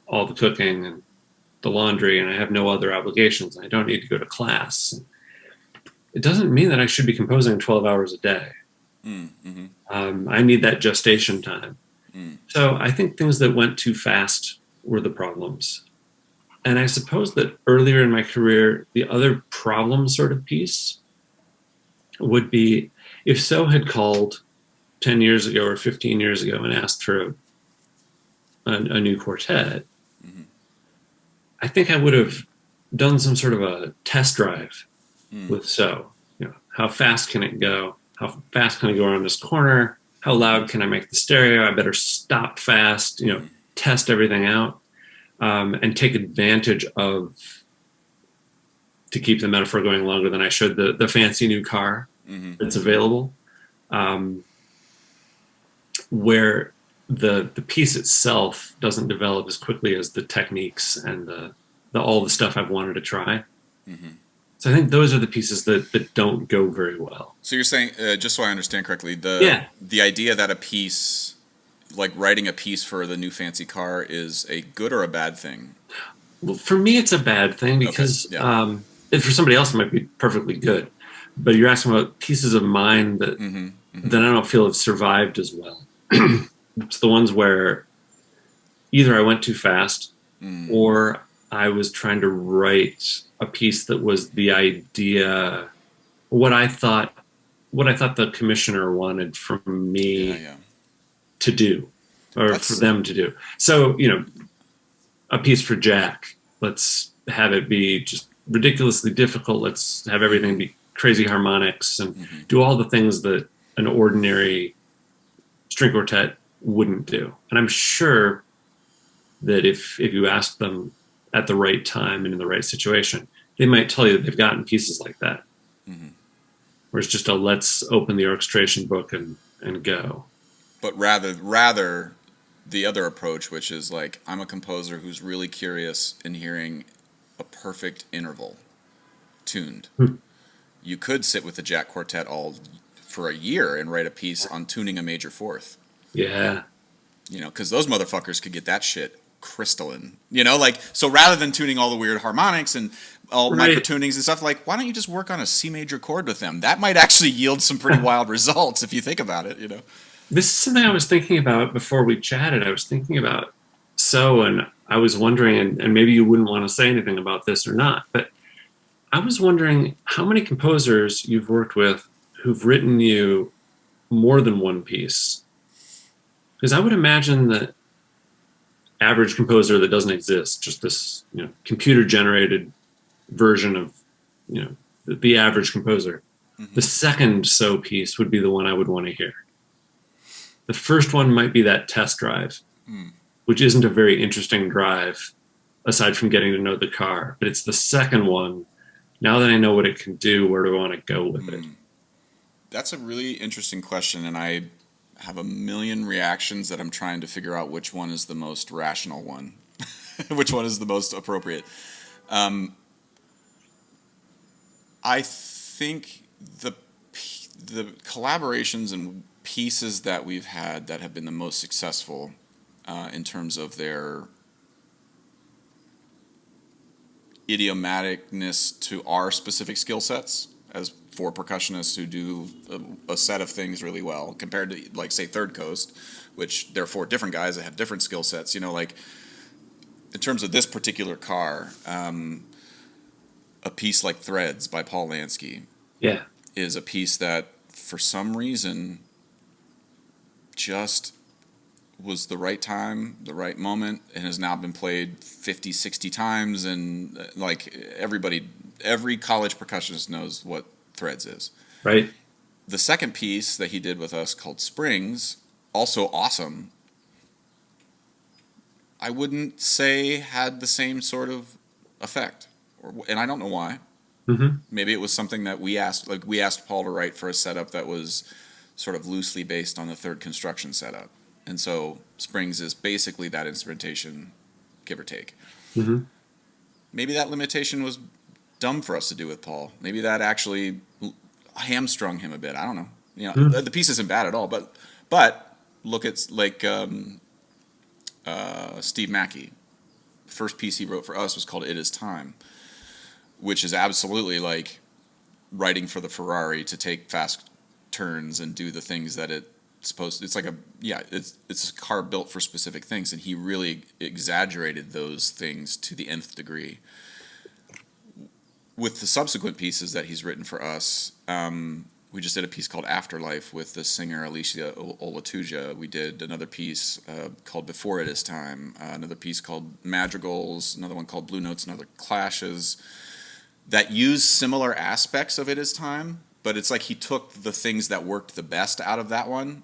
all the cooking and the laundry and I have no other obligations, and I don't need to go to class, it doesn't mean that I should be composing 12 hours a day. I need that gestation time. So I think things that went too fast were the problems. And I suppose that earlier in my career, the other problem sort of piece would be if So had called 10 years ago or 15 years ago and asked for a new quartet, I think I would have done some sort of a test drive with So. How fast can it go? How fast can I go around this corner? How loud can I make the stereo? I better stop fast, test everything out, and take advantage of, to keep the metaphor going longer than I should, the fancy new car that's available, where the piece itself doesn't develop as quickly as the techniques and all the stuff I've wanted to try. So I think those are the pieces that don't go very well. So you're saying, just so I understand correctly, the idea that a piece, like writing a piece for the new fancy car, is a good or a bad thing? Well, for me, it's a bad thing because for somebody else, it might be perfectly good. But you're asking about pieces of mine that I don't feel have survived as well. It's the ones where either I went too fast or I was trying to write a piece that was the idea, what I thought the commissioner wanted from me to do, or for them to do. So, a piece for Jack, let's have it be just ridiculously difficult. Let's have everything be crazy harmonics and do all the things that an ordinary string quartet wouldn't do. And I'm sure that if you ask them at the right time and in the right situation, they might tell you that they've gotten pieces like that. Where it's just let's open the orchestration book and go. But rather the other approach, which is like, I'm a composer who's really curious in hearing a perfect interval tuned. You could sit with the Jack Quartet for a year and write a piece on tuning a major fourth. Yeah. Because those motherfuckers could get that shit crystalline, like, so rather than tuning all the weird harmonics and all micro Right. tunings and stuff, like, why don't you just work on a C major chord with them? That might actually yield some pretty wild results if you think about it. This is something I was thinking about before we chatted. I was thinking about and I was wondering, and maybe you wouldn't want to say anything about this or not, but I was wondering how many composers you've worked with who've written you more than one piece. Because I would imagine that average composer that doesn't exist, just this computer generated version of the average composer. The second so piece would be the one I would want to hear. The first one might be that test drive, which isn't a very interesting drive aside from getting to know the car. But it's the second one. Now that I know what it can do, where do I want to go with it? That's a really interesting question, and I have a million reactions that I'm trying to figure out which one is the most rational one, which one is the most appropriate. I think the collaborations and pieces that we've had that have been the most successful in terms of their idiomaticness to our specific skill sets as four percussionists who do a set of things really well compared to, like, say, Third Coast, which they're four different guys that have different skill sets. Like, in terms of this particular car, a piece like Threads by Paul Lansky is a piece that for some reason just was the right time, the right moment, and has now been played 50, 60 times. And like every college percussionist knows what Threads is. Right. The second piece that he did with us called Springs, also awesome, I wouldn't say had the same sort of effect. And I don't know why. Maybe it was something that we asked Paul to write for a setup that was sort of loosely based on the Third Construction setup. And so Springs is basically that instrumentation, give or take. Maybe that limitation was dumb for us to do with Paul. Maybe that actually hamstrung him a bit. I don't know. The piece isn't bad at all. But look at, like, Steve Mackey. The first piece he wrote for us was called It Is Time, which is absolutely like writing for the Ferrari to take fast turns and do the things that it's supposed to. It's like it's a car built for specific things, and he really exaggerated those things to the nth degree. With the subsequent pieces that he's written for us, we just did a piece called Afterlife with the singer Alicia Olatuja. We did another piece called Before It Is Time, another piece called Madrigals, another one called Blue Notes and Other Clashes, that use similar aspects of It Is Time, but it's like he took the things that worked the best out of that one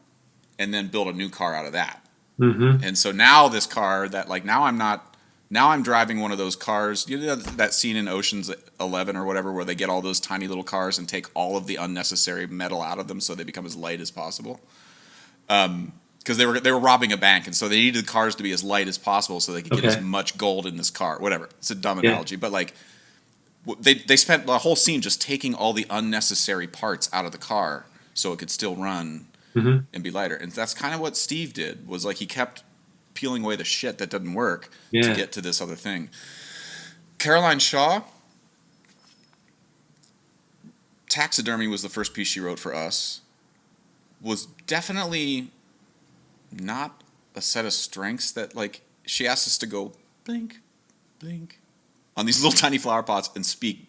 and then built a new car out of that. And so now this car that, like, now I'm driving one of those cars. You know that scene in Ocean's 11 or whatever where they get all those tiny little cars and take all of the unnecessary metal out of them so they become as light as possible? Because they were robbing a bank, and so they needed the cars to be as light as possible so they could get as much gold in this car. Whatever. It's a dumb analogy, but like they spent the whole scene just taking all the unnecessary parts out of the car so it could still run and be lighter. And that's kind of what Steve did. Was like he kept peeling away the shit that didn't work to get to this other thing. Caroline Shaw, Taxidermy was the first piece she wrote for us. Was definitely not a set of strengths that, like, she asked us to go blink, blink on these little tiny flower pots and speak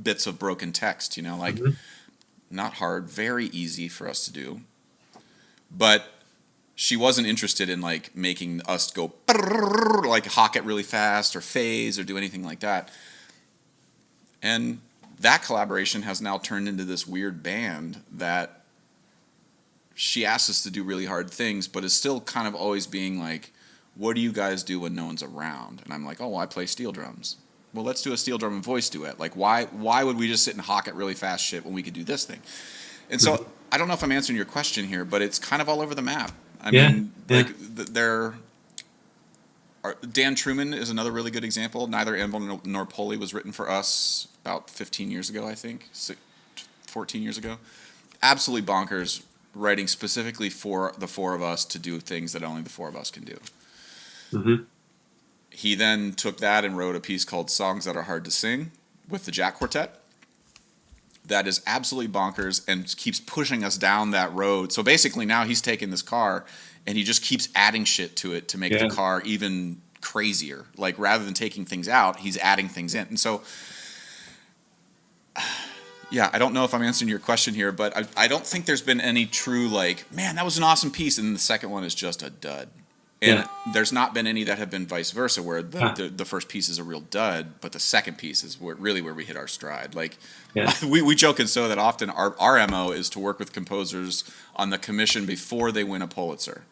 bits of broken text, like not hard, very easy for us to do. But she wasn't interested in, like, making us go like hawk it really fast or phase or do anything like that. And that collaboration has now turned into this weird band that she asks us to do really hard things, but is still kind of always being like, what do you guys do when no one's around? And I'm like, oh, well, I play steel drums. Well, let's do a steel drum and voice duet. Like, why would we just sit and hawk it really fast shit when we could do this thing? And so I don't know if I'm answering your question here, but it's kind of all over the map. I mean, like, Dan Truman is another really good example. Neither Anvil nor Pulley was written for us about 15 years ago, I think, 14 years ago. Absolutely bonkers, writing specifically for the four of us to do things that only the four of us can do. He then took that and wrote a piece called Songs That Are Hard to Sing with the Jack Quartet. That is absolutely bonkers and keeps pushing us down that road. So basically now he's taking this car and he just keeps adding shit to it to make the car even crazier. Like rather than taking things out, he's adding things in. And so, yeah, I don't know if I'm answering your question here, but I don't think there's been any true like, man, that was an awesome piece. And the second one is just a dud. And there's not been any that have been vice versa, where the first piece is a real dud, but the second piece is where we hit our stride. Like we joke and so that often our MO is to work with composers on the commission before they win a Pulitzer.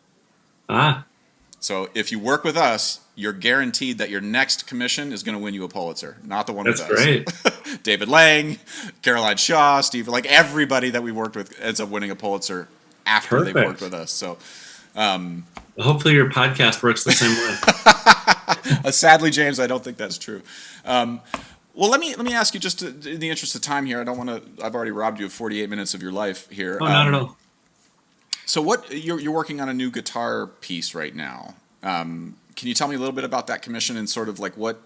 So if you work with us, you're guaranteed that your next commission is going to win you a Pulitzer, not the one with us. That's great. David Lang, Caroline Shaw, Steve, like everybody that we worked with ends up winning a Pulitzer after they've worked with us. So. Hopefully your podcast works the same way. Sadly, James, I don't think that's true. Well, let me ask you, just in the interest of time here. I don't want to. I've already robbed you of 48 minutes of your life here. Oh, not at all. So, what you're working on a new guitar piece right now? Can you tell me a little bit about that commission and sort of like what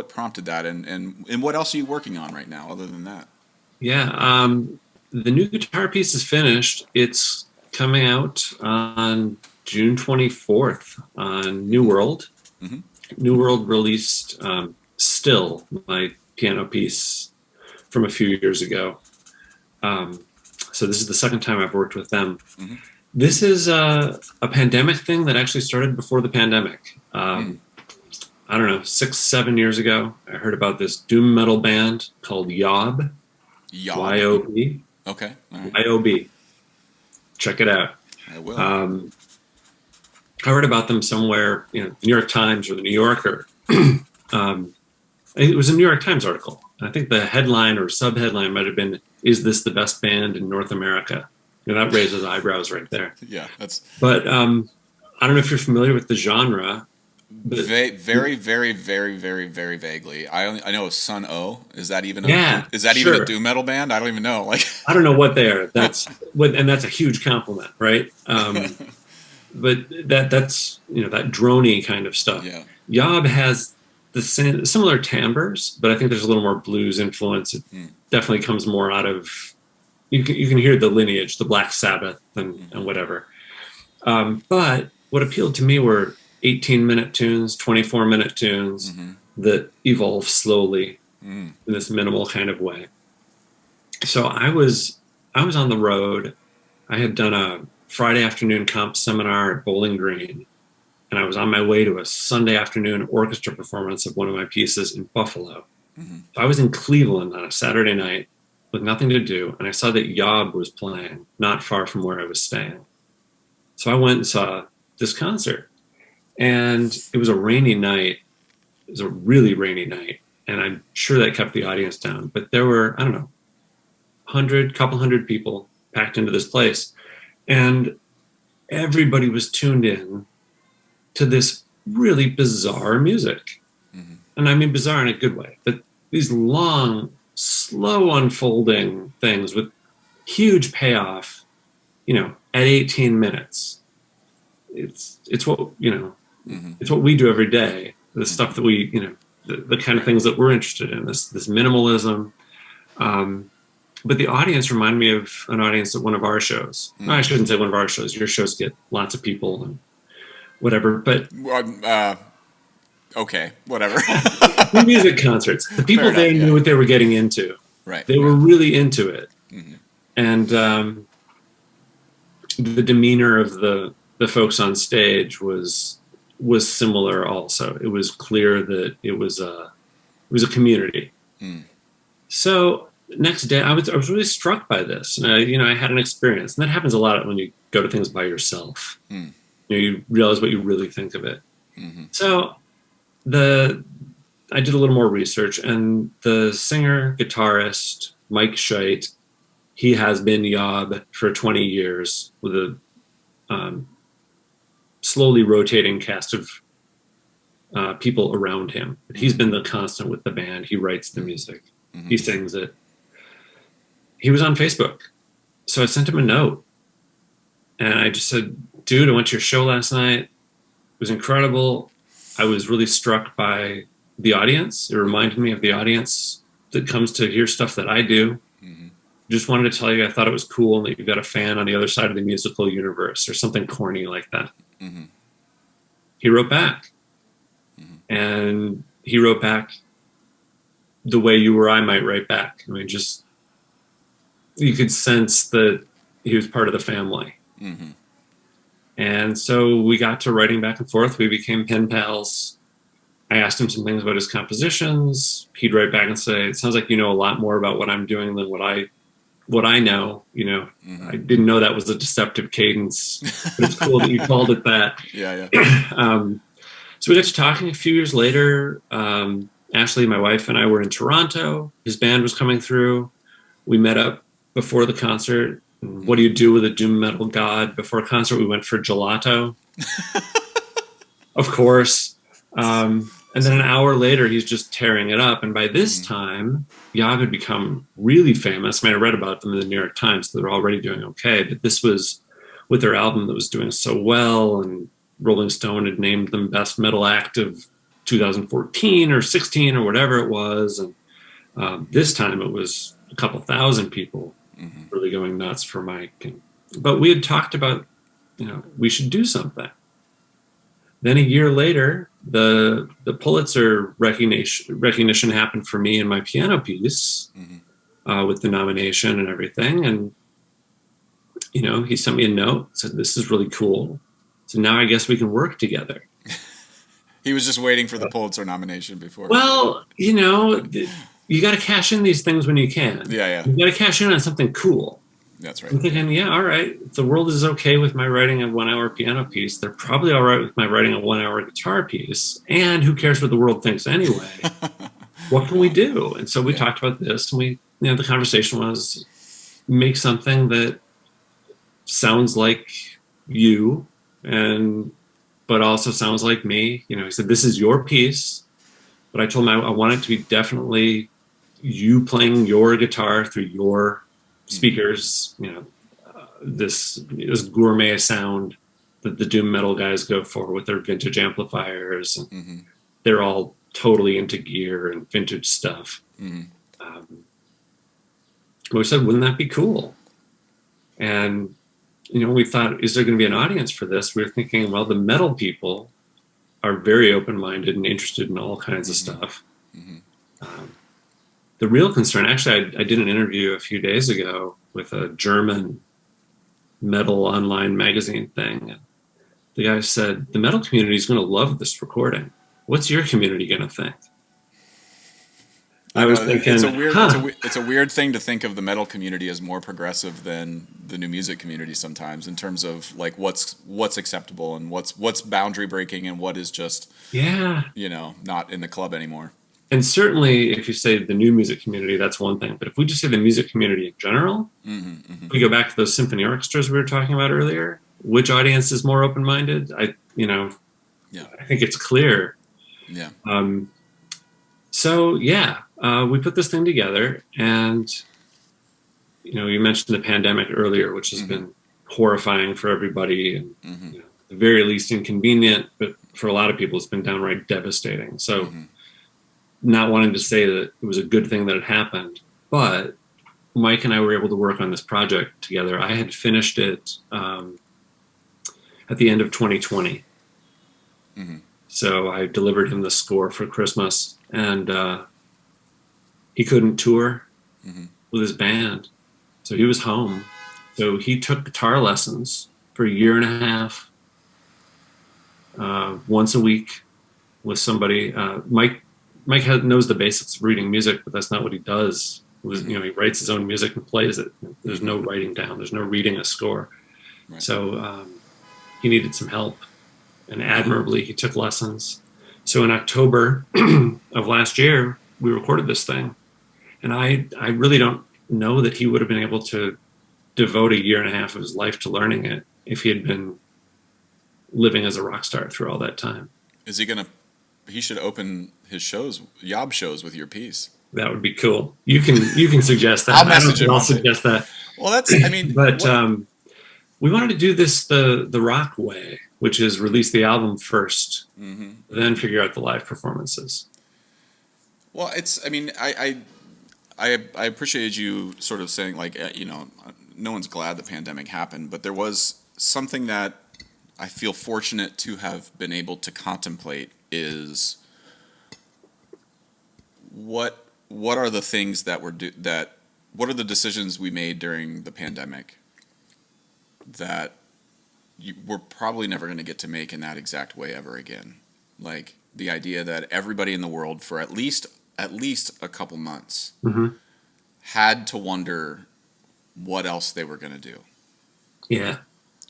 prompted that, and what else are you working on right now other than that? Yeah, the new guitar piece is finished. It's coming out on June 24th on New World. Mm-hmm. New World released Still, my piano piece from a few years ago. So this is the second time I've worked with them. Mm-hmm. This is a pandemic thing that actually started before the pandemic. I don't know, 6-7 years ago, I heard about this doom metal band called Yob. Y-O-B. Okay. All right. Y-O-B. Check it out. I will. I read about them somewhere, the New York Times or the New Yorker. It was a New York Times article. I think the headline or subheadline might have been, "Is this the best band in North America?" That raises eyebrows right there. Yeah, that's. But I don't know if you're familiar with the genre. Very, very, very, very, very vaguely. I know Sun O. Is that even even a doom metal band? I don't even know. Like I don't know what they are. That's a huge compliment, right? But that's that droney kind of stuff. Yeah. Yob has the similar timbres, but I think there's a little more blues influence. It definitely comes more out of you can hear the lineage, the Black Sabbath and whatever. But what appealed to me were 18-minute tunes, 24-minute tunes that evolve slowly in this minimal kind of way. So I was on the road. I had done a Friday afternoon comp seminar at Bowling Green, and I was on my way to a Sunday afternoon orchestra performance of one of my pieces in Buffalo. Mm-hmm. So I was in Cleveland on a Saturday night with nothing to do, and I saw that Yob was playing not far from where I was staying. So I went and saw this concert, and it was a rainy night. It was a really rainy night, and I'm sure that kept the audience down. But there were, I don't know, couple hundred people packed into this place, and everybody was tuned in to this really bizarre music. Mm-hmm. And I mean bizarre in a good way, but these long, slow unfolding things with huge payoff, at 18 minutes. It's what, it's what we do every day. The stuff that we, the kind of things that we're interested in, this minimalism. But the audience reminded me of an audience at one of our shows. Mm-hmm. No, I shouldn't say one of our shows. Your shows get lots of people and whatever, but okay, whatever. Music concerts. The people there knew what they were getting into. Right. They were really into it. Mm-hmm. And the demeanor of the folks on stage was similar also. It was clear that it was a community. Mm. So next day I was really struck by this. And I had an experience. And that happens a lot when you go to things by yourself. Mm. You realize what you really think of it. Mm-hmm. So I did a little more research, and the singer, guitarist, Mike Scheit, he has been Yob for 20 years with a slowly rotating cast of people around him. He's been the constant with the band. He writes the music. Mm-hmm. He sings it. He was on Facebook. So I sent him a note, and I just said, "Dude, I went to your show last night. It was incredible. I was really struck by the audience. It reminded me of the audience that comes to hear stuff that I do. Mm-hmm. Just wanted to tell you I thought it was cool and that you've got a fan on the other side of the musical universe or something corny like that. Mm-hmm. He wrote back. Mm-hmm. And he wrote back the way you or I might write back. I mean, just you could sense that he was part of the family. Mm-hmm. And so we got to writing back and forth. We became pen pals. I asked him some things about his compositions. He'd write back and say, "It sounds like you know a lot more about what I'm doing than what I know." You know, Mm-hmm. I didn't know that was a deceptive cadence, but it's cool that you called it that. Yeah. So we got to talking a few years later. Ashley, my wife, and I were in Toronto. His band was coming through. We met up before the concert. What do you do with a doom metal god? Before a concert, we went for gelato. Of course. And then an hour later, he's just tearing it up. And by this time, Yob had become really famous. I mean, I read about them in the New York Times. So they're already doing okay. But this was with their album that was doing so well. And Rolling Stone had named them Best Metal Act of 2014 or 16 or whatever it was. And this time it was a couple thousand people really going nuts for Mike. But we had talked about, we should do something. Then a year later, the Pulitzer recognition happened for me and my piano piece with the nomination and everything. And, he sent me a note, said, "This is really cool. So now I guess we can work together." He was just waiting for the Pulitzer nomination before. Well, you got to cash in these things when you can. Yeah. You got to cash in on something cool. That's right. I'm thinking, yeah, all right. If the world is okay with my writing a 1 hour piano piece, they're probably all right with my writing a 1 hour guitar piece. And who cares what the world thinks anyway? What can we do? And so we talked about this, and the conversation was make something that sounds like you, but also sounds like me. He said, "This is your piece," but I told him I want it to be definitely you playing your guitar through your speakers, this gourmet sound that the doom metal guys go for with their vintage amplifiers. And they're all totally into gear and vintage stuff. We said, wouldn't that be cool? And, we thought, is there going to be an audience for this? We were thinking, well, the metal people are very open-minded and interested in all kinds of stuff. The real concern, actually, I did an interview a few days ago with a German metal online magazine thing. And the guy said, the metal community is going to love this recording. What's your community going to think? I was thinking, it's a weird thing to think of the metal community as more progressive than the new music community sometimes, in terms of like what's acceptable and what's boundary breaking and what is just not in the club anymore. And certainly, if you say the new music community, that's one thing. But if we just say the music community in general, we go back to those symphony orchestras we were talking about earlier. Which audience is more open-minded? I think it's clear. Yeah. We put this thing together, and you mentioned the pandemic earlier, which has been horrifying for everybody, and at the very least inconvenient, but for a lot of people, it's been downright devastating. So. Not wanting to say that it was a good thing that it happened, but Mike and I were able to work on this project together. I had finished it at the end of 2020. So I delivered him the score for Christmas, and he couldn't tour with his band. So he was home. So he took guitar lessons for a year and a half, once a week with somebody. Mike knows the basics of reading music, but that's not what he does. He writes his own music and plays it. There's no writing down. There's no reading a score. Right. So he needed some help, and admirably, he took lessons. So in October of last year, we recorded this thing, and I really don't know that he would have been able to devote a year and a half of his life to learning it if he had been living as a rock star through all that time. Is he gonna? He should open his Yob shows with your piece. That would be cool. You can suggest that. I'll message him. I'll suggest that. Well, we wanted to do this the rock way, which is release the album first, then figure out the live performances. Well, I mean, I appreciated you sort of saying, like, no one's glad the pandemic happened, but there was something that I feel fortunate to have been able to contemplate is what are the things that what are the decisions we made during the pandemic that we're probably never going to get to make in that exact way ever again. Like the idea that everybody in the world for at least a couple months had to wonder what else they were going to do. Yeah.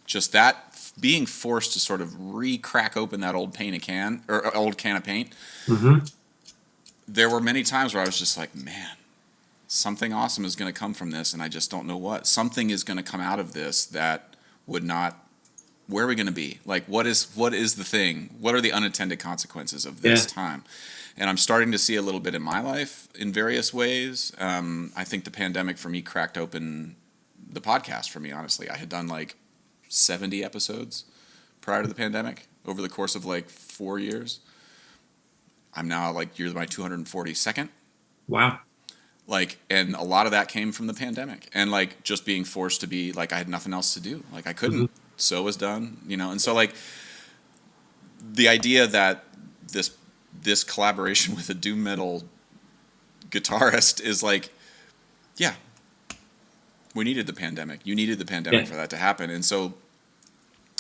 Just that being forced to sort of crack open that old old can of paint. There were many times where I was just like, man, something awesome is going to come from this, and I just don't know what. Something is going to come out of this that would not. Where are we going to be? Like, what is the thing? What are the unintended consequences of this time? And I'm starting to see a little bit in my life in various ways. I think the pandemic for me cracked open the podcast for me, honestly. I had done like 70 episodes prior to the pandemic over the course of like 4 years. I'm now like, you're my 242nd. Wow. Like, and a lot of that came from the pandemic and like just being forced to be like, I had nothing else to do. Like I couldn't, so was done, And so like the idea that this collaboration with a doom metal guitarist is like, yeah, we needed the pandemic. You needed the pandemic for that to happen. And so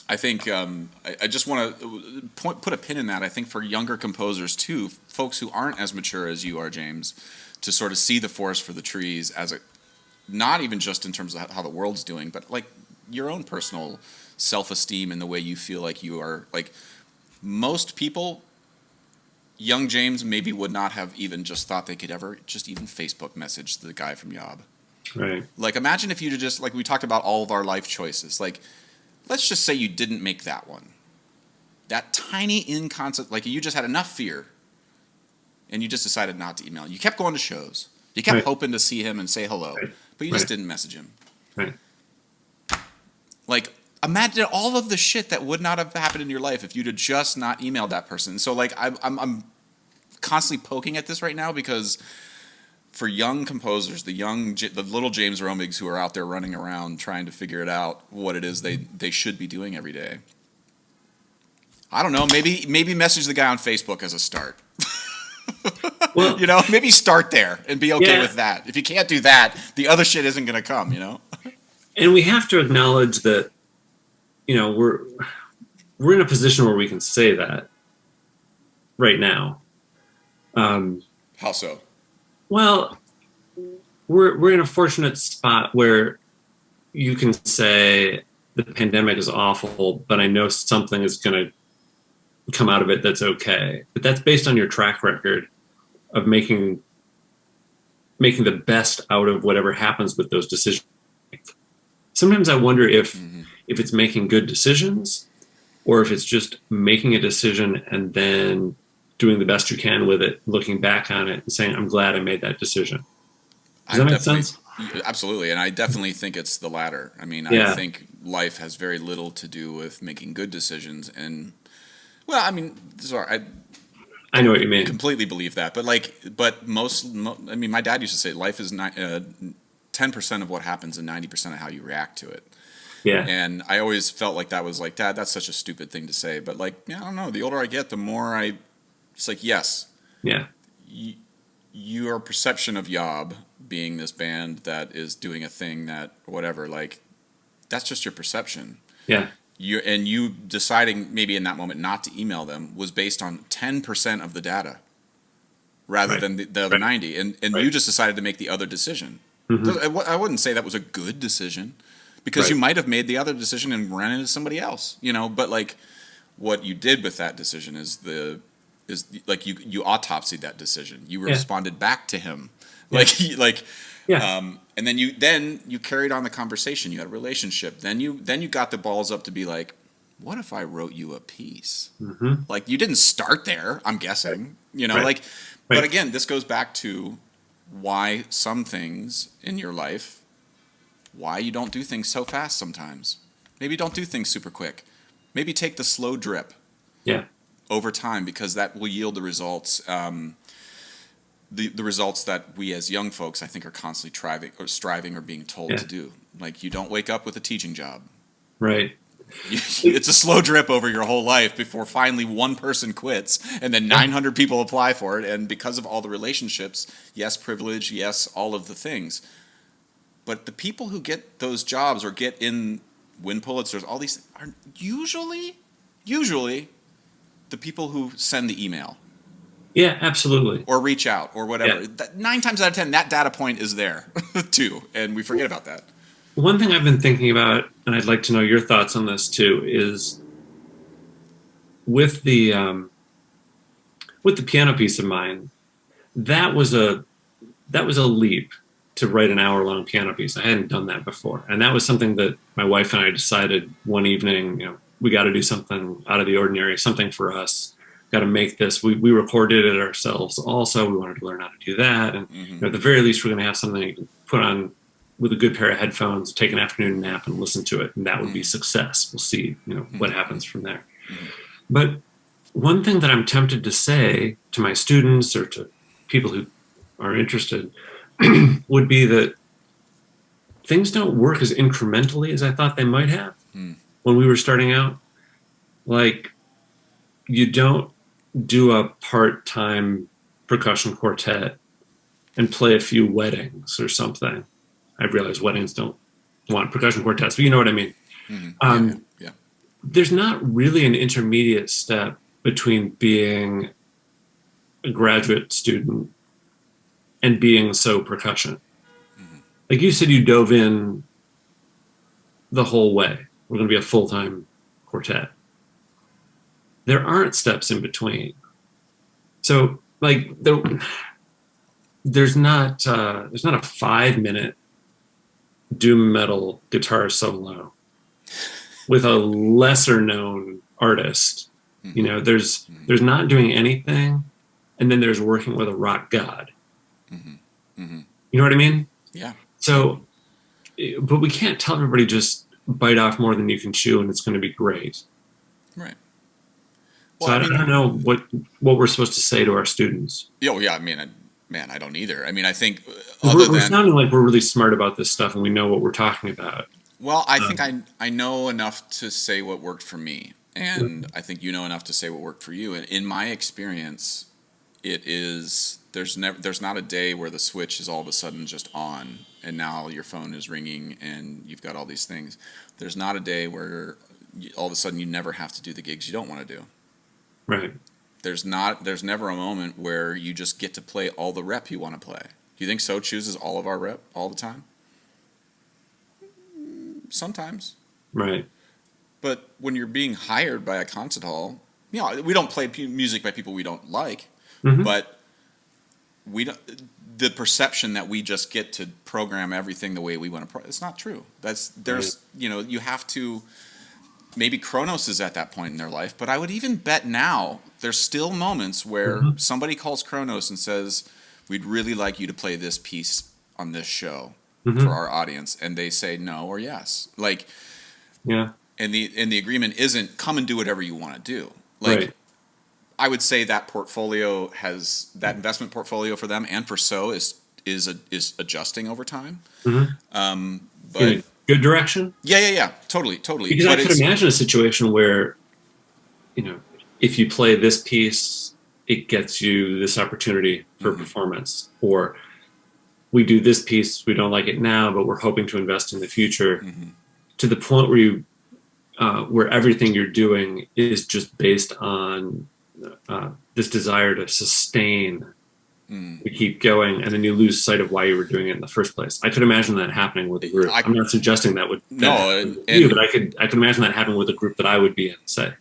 I think I just want to put a pin in that. I think for younger composers too, folks who aren't as mature as you are, James, to sort of see the forest for the trees as not even just in terms of how the world's doing, but like your own personal self-esteem and the way you feel like you are. Like most people, young James maybe would not have even just thought they could ever just even Facebook message the guy from Yob. Right. Like imagine if you just, like we talked about all of our life choices, like let's just say you didn't make that one. That tiny like you just had enough fear and you just decided not to email. You kept going to shows. You kept hoping to see him and say hello, but you just didn't message him. Right. Like imagine all of the shit that would not have happened in your life if you'd have just not emailed that person. So like I'm constantly poking at this right now because for young composers, the little James Romigs who are out there running around trying to figure it out, what it is they should be doing every day. I don't know. Maybe message the guy on Facebook as a start. Well, maybe start there and be okay with that. If you can't do that, the other shit isn't going to come. And we have to acknowledge that, we're in a position where we can say that right now. How so? Well, we're in a fortunate spot where you can say the pandemic is awful, but I know something is going to come out of it that's okay. But that's based on your track record of making the best out of whatever happens with those decisions. Sometimes I wonder if it's making good decisions or if it's just making a decision and then doing the best you can with it, looking back on it and saying, I'm glad I made that decision. Does that make sense? Absolutely. And I definitely think it's the latter. I mean, I think life has very little to do with making good decisions. And, well, I mean, I know what you mean. Completely believe that. But I mean, my dad used to say life is 10% of what happens and 90% of how you react to it. Yeah. And I always felt like that was like, Dad, that's such a stupid thing to say. But like, I don't know. The older I get, the more it's like, yes. Yeah. Your perception of Yob being this band that is doing a thing that whatever, like, that's just your perception. Yeah. You deciding maybe in that moment not to email them was based on 10% of the data rather than the other 90. And you just decided to make the other decision. I wouldn't say that was a good decision because you might have made the other decision and ran into somebody else, but like what you did with that decision is like you autopsied that decision. You responded back to him. And then you carried on the conversation. You had a relationship. Then you got the balls up to be like, what if I wrote you a piece? Like you didn't start there, I'm guessing, but again, this goes back to why some things in your life, why you don't do things so fast sometimes. Maybe don't do things super quick. Maybe take the slow drip Yeah. over time, because that will yield the results. The results that we as young folks, I think, are constantly striving or being told Yeah. to do. Like, you don't wake up with a teaching job. Right. It's a slow drip over your whole life before finally one person quits and then 900 people apply for it. And because of all the relationships, yes, privilege, yes, all of the things. But the people who get those jobs or win Pulitzers, all these are usually the people who send the email. Yeah, absolutely. Or reach out or whatever. Yeah. 9 times out of 10, that data point is there too. And we forget about that. One thing I've been thinking about, and I'd like to know your thoughts on this too, is with the piano piece of mine, that was a leap to write an hour-long piano piece. I hadn't done that before, and that was something that my wife and I decided one evening. We got to do something out of the ordinary, something for us. Got to make this. We recorded it ourselves. Also, we wanted to learn how to do that, and at the very least, we're going to have something you can put on with a good pair of headphones, take an afternoon nap, and listen to it, and that would be success. We'll see, what happens from there. But one thing that I'm tempted to say to my students or to people who are interested would be that things don't work as incrementally as I thought they might have when we were starting out. Like, you don't do a part-time percussion quartet and play a few weddings or something. I realize weddings don't want percussion quartets, but you know what I mean. Yeah. There's not really an intermediate step between being a graduate student and being so percussion. Like you said, you dove in the whole way. We're going to be a full-time quartet. There aren't steps in between. So, like, there's not a 5-minute doom metal guitar solo with a lesser known artist. There's not doing anything, and then there's working with a rock god. You know what I mean? Yeah. So, but we can't tell everybody just bite off more than you can chew and it's going to be great. Right. Well, so I don't know what we're supposed to say to our students. Yeah, I mean, I don't either. I mean, I think we're sounding like we're really smart about this stuff and we know what we're talking about. Well, I think I know enough to say what worked for me, and I think you know enough to say what worked for you. And in my experience, there's not a day where the switch is all of a sudden just on, and now your phone is ringing and you've got all these things. There's not a day where all of a sudden you never have to do the gigs you don't want to do. Right. There's never a moment where you just get to play all the rep you want to play. Do you think So chooses all of our rep all the time? Sometimes. Right. But when you're being hired by a concert hall, we don't play music by people we don't like, but the perception that we just get to program everything the way we want to it's not true. You have to. Maybe Kronos is at that point in their life, but I would even bet now there's still moments where somebody calls Kronos and says, "We'd really like you to play this piece on this show for our audience," and they say no or yes. Like, yeah. And the agreement isn't come and do whatever you want to do. Like, right. I would say that portfolio that investment portfolio for them and for So is adjusting over time. But in a good direction. Yeah. Totally. Because I could imagine a situation where, if you play this piece, it gets you this opportunity for performance, or we do this piece, we don't like it now, but we're hoping to invest in the future, to the point where where everything you're doing is just based on this desire to sustain, to keep going, and then you lose sight of why you were doing it in the first place. I could imagine that happening with a group. I'm not suggesting that would but I could imagine that happening with a group that I would be in. Say,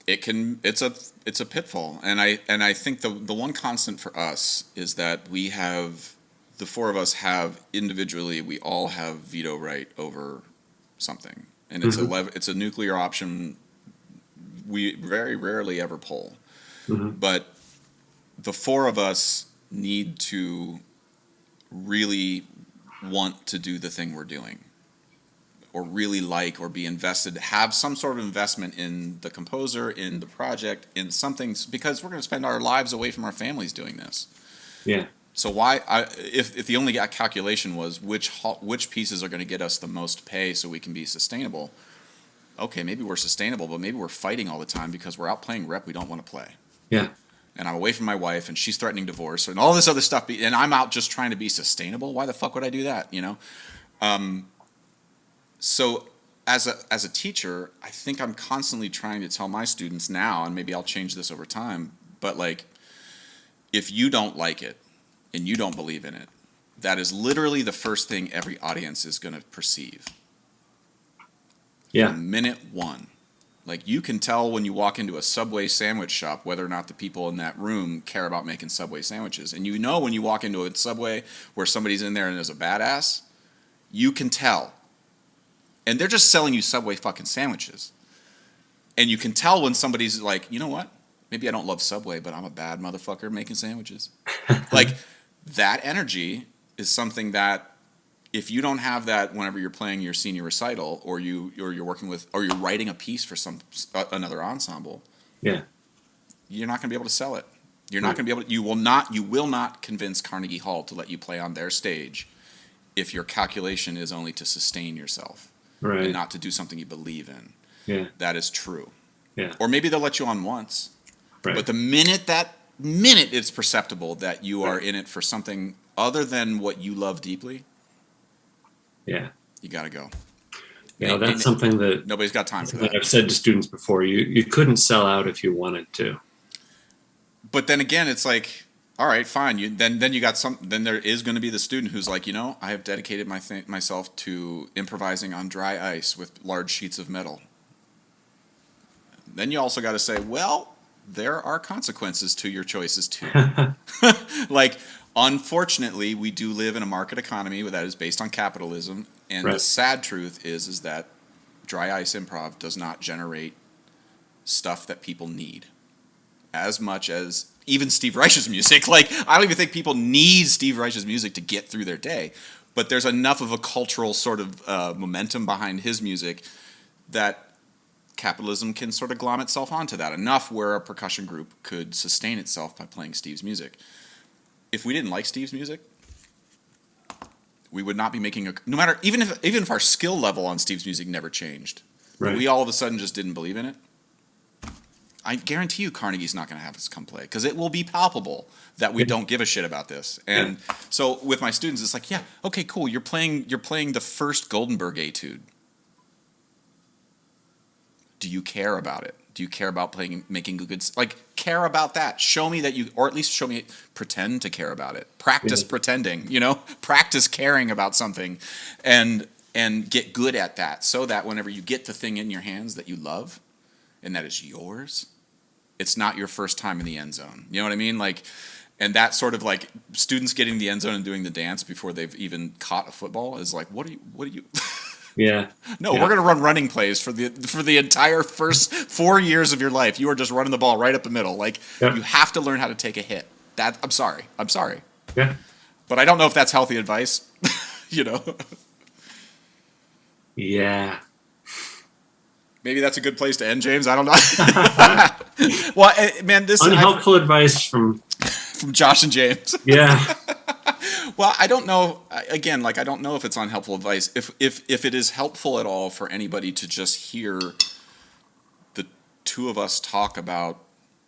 it's a pitfall, and I think the one constant for us is that the four of us have individually, we all have veto right over something, and it's a nuclear option we very rarely ever pull. But the four of us need to really want to do the thing we're doing. or really like or be invested, have some sort of investment in the composer, in the project, in something, because we're going to spend our lives away from our families doing this. Yeah. So if the only calculation was which pieces are going to get us the most pay so we can be sustainable, okay, maybe we're sustainable, but maybe we're fighting all the time because we're out playing rep we don't want to play. Yeah. And I'm away from my wife, and she's threatening divorce, and all this other stuff, and I'm out just trying to be sustainable. Why the fuck would I do that, you know? So as a teacher, I think I'm constantly trying to tell my students now, and maybe I'll change this over time, but like, if you don't like it and you don't believe in it, that is literally the first thing every audience is going to perceive. Yeah. From minute one. Like, you can tell when you walk into a Subway sandwich shop whether or not the people in that room care about making Subway sandwiches. And you know when you walk into a Subway where somebody's in there and is a badass, you can tell. And they're just selling you Subway fucking sandwiches. And you can tell when somebody's like, you know what? Maybe I don't love Subway, but I'm a bad motherfucker making sandwiches. Like, that energy is something that, if you don't have that whenever you're playing your senior recital, or you're working with, or you're writing a piece for another ensemble, yeah, you're not going to be able to sell it. You're not going to be able to, you will not convince Carnegie Hall to let you play on their stage if your calculation is only to sustain yourself, right, and not to do something you believe in. Yeah. That is true. Yeah. Or maybe they'll let you on once. Right. But the minute it's perceptible that you are in it for something other than what you love deeply, yeah, you got to go. Yeah, that's something that nobody's got time for that. I've said to students before. You couldn't sell out if you wanted to. But then again, it's like, all right, fine. Then you got some. Then there is going to be the student who's like, I have dedicated myself to improvising on dry ice with large sheets of metal. Then you also got to say, well, there are consequences to your choices too. Like, unfortunately, we do live in a market economy that is based on capitalism, and right. The sad truth is that dry ice improv does not generate stuff that people need as much as even Steve Reich's music. Like, I don't even think people need Steve Reich's music to get through their day, but there's enough of a cultural sort of momentum behind his music that capitalism can sort of glom itself onto that enough where a percussion group could sustain itself by playing Steve's music. If we didn't like Steve's music, we would not be making no matter, even if our skill level on Steve's music never changed, right. But we all of a sudden just didn't believe in it, I guarantee you Carnegie's not going to have us come play, because it will be palpable that we don't give a shit about this. And so with my students, it's like, yeah, okay, cool, you're playing the first Goldenberg etude. Do you care about it? Do you care about making good, like, care about that? Show me that you, or at least show me, pretend to care about it. Practice pretending, practice caring about something, and get good at that, so that whenever you get the thing in your hands that you love and that is yours, it's not your first time in the end zone. You know what I mean? Like, and that sort of, like, students getting the end zone and doing the dance before they've even caught a football is like, what are you Yeah. No, we're going to run running plays for the entire first 4 years of your life. You are just running the ball right up the middle. Like, you have to learn how to take a hit. I'm sorry. Yeah. But I don't know if that's healthy advice, Yeah. Maybe that's a good place to end, James. I don't know. Well, man, this unhelpful advice from Josh and James. Yeah. Well, I don't know. Again, like, I don't know if it's unhelpful advice. If it is helpful at all for anybody to just hear the two of us talk about,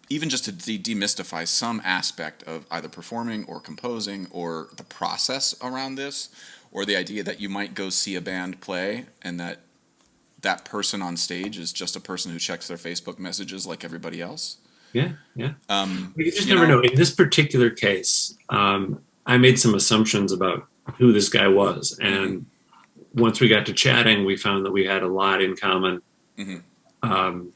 even just to demystify some aspect of either performing or composing or the process around this, or the idea that you might go see a band play and that person on stage is just a person who checks their Facebook messages like everybody else. Yeah. You just never know. In this particular case, I made some assumptions about who this guy was, and once we got to chatting, we found that we had a lot in common. Mm-hmm.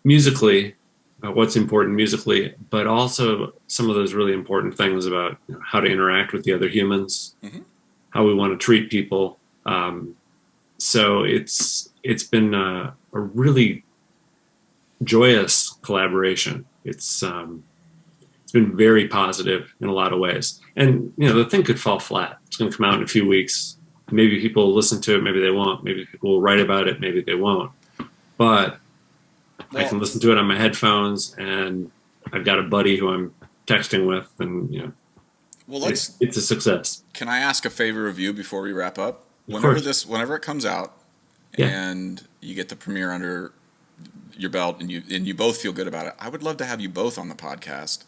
Musically, what's important musically, but also some of those really important things about how to interact with the other humans, mm-hmm. how we want to treat people. So it's been a really joyous collaboration. It's been very positive in a lot of ways. And, the thing could fall flat. It's going to come out in a few weeks. maybe people will listen to it, maybe they won't. Maybe people will write about it, maybe they won't. But I can listen to it on my headphones, and I've got a buddy who I'm texting with, and Well, it's a success. Can I ask a favor of you before we wrap up? Of course. Whenever it comes out, Yeah. and you get the premiere under your belt, and you both feel good about it, I would love to have you both on the podcast.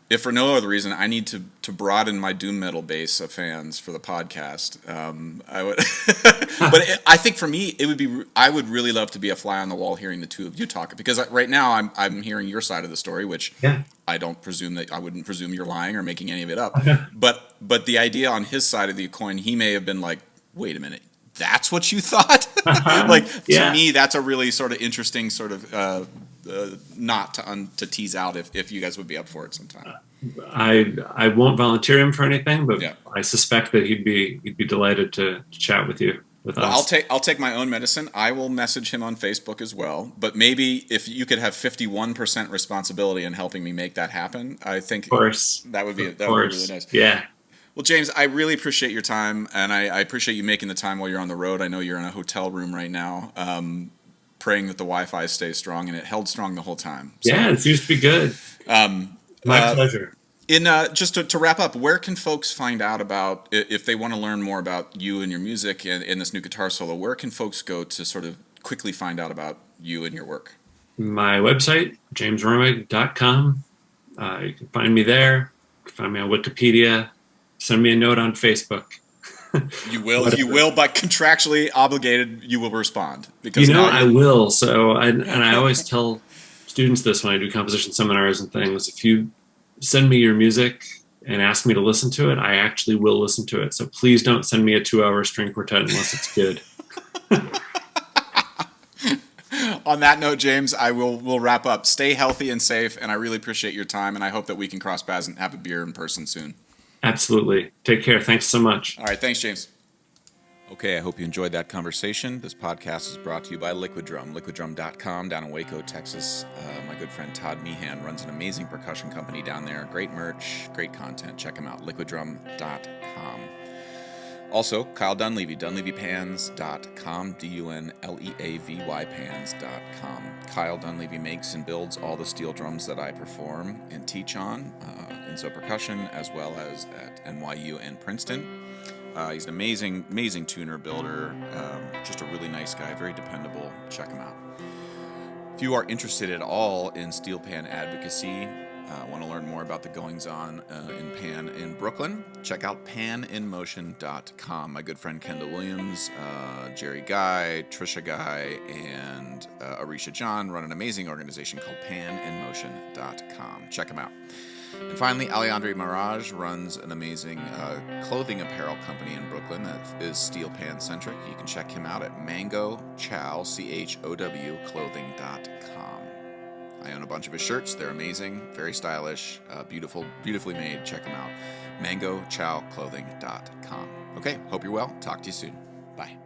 If for no other reason, I need to broaden my doom metal base of fans for the podcast. I would, but I think for me, it would be. I would really love to be a fly on the wall, hearing the two of you talk, because right now I'm hearing your side of the story, which I wouldn't presume you're lying or making any of it up. But the idea on his side of the coin, he may have been like, wait a minute, that's what you thought? To me, that's a really sort of interesting sort of knot to tease out if you guys would be up for it sometime. I won't volunteer him for anything, but Yeah. I suspect that he'd be delighted to chat with you. With us. I'll take my own medicine. I will message him on Facebook as well. But maybe if you could have 51% responsibility in helping me make that happen, I think that would be really nice. Yeah. Well, James, I really appreciate your time, and I appreciate you making the time while you're on the road. I know you're in a hotel room right now, praying that the Wi-Fi stays strong, and it held strong the whole time. So, yeah, it seems to be good. My pleasure. Just to wrap up, where can folks find out about, if they want to learn more about you and your music and this new guitar solo, where can folks go to sort of quickly find out about you and your work? My website, jamesromig.com. You can find me there. You can find me on Wikipedia. Send me a note on Facebook. You will, but contractually obligated, you will respond. Because I will. So, I always tell students this when I do composition seminars and things. If you send me your music and ask me to listen to it, I actually will listen to it. So please don't send me a 2-hour string quartet unless it's good. On that note, James, we'll wrap up. Stay healthy and safe, and I really appreciate your time, and I hope that we can cross paths and have a beer in person soon. Absolutely. Take care. Thanks so much. All right. Thanks, James. Okay, I hope you enjoyed that conversation. This podcast is brought to you by Liquid Drum, liquiddrum.com down in Waco, Texas. My good friend Todd Meehan runs an amazing percussion company down there. Great merch, great content. Check him out, liquiddrum.com. Also, Kyle Dunleavy, dunleavypans.com, DUNLEAVY pans.com. Kyle Dunleavy makes and builds all the steel drums that I perform and teach on in Percussion, as well as at NYU and Princeton. He's an amazing tuner, builder, just a really nice guy, very dependable. Check him out. If you are interested at all in steel pan advocacy, want to learn more about the goings-on in pan in Brooklyn, check out paninmotion.com. My good friend Kendall Williams, Jerry Guy, Trisha Guy, and Arisha John run an amazing organization called paninmotion.com. Check them out. And finally, Alejandro Mirage runs an amazing clothing apparel company in Brooklyn that is steel pan centric. You can check him out at mangochow, CHOW, clothing.com. I own a bunch of his shirts. They're amazing, very stylish, beautifully made. Check them out. mangochowclothing.com. Okay, hope you're well. Talk to you soon. Bye.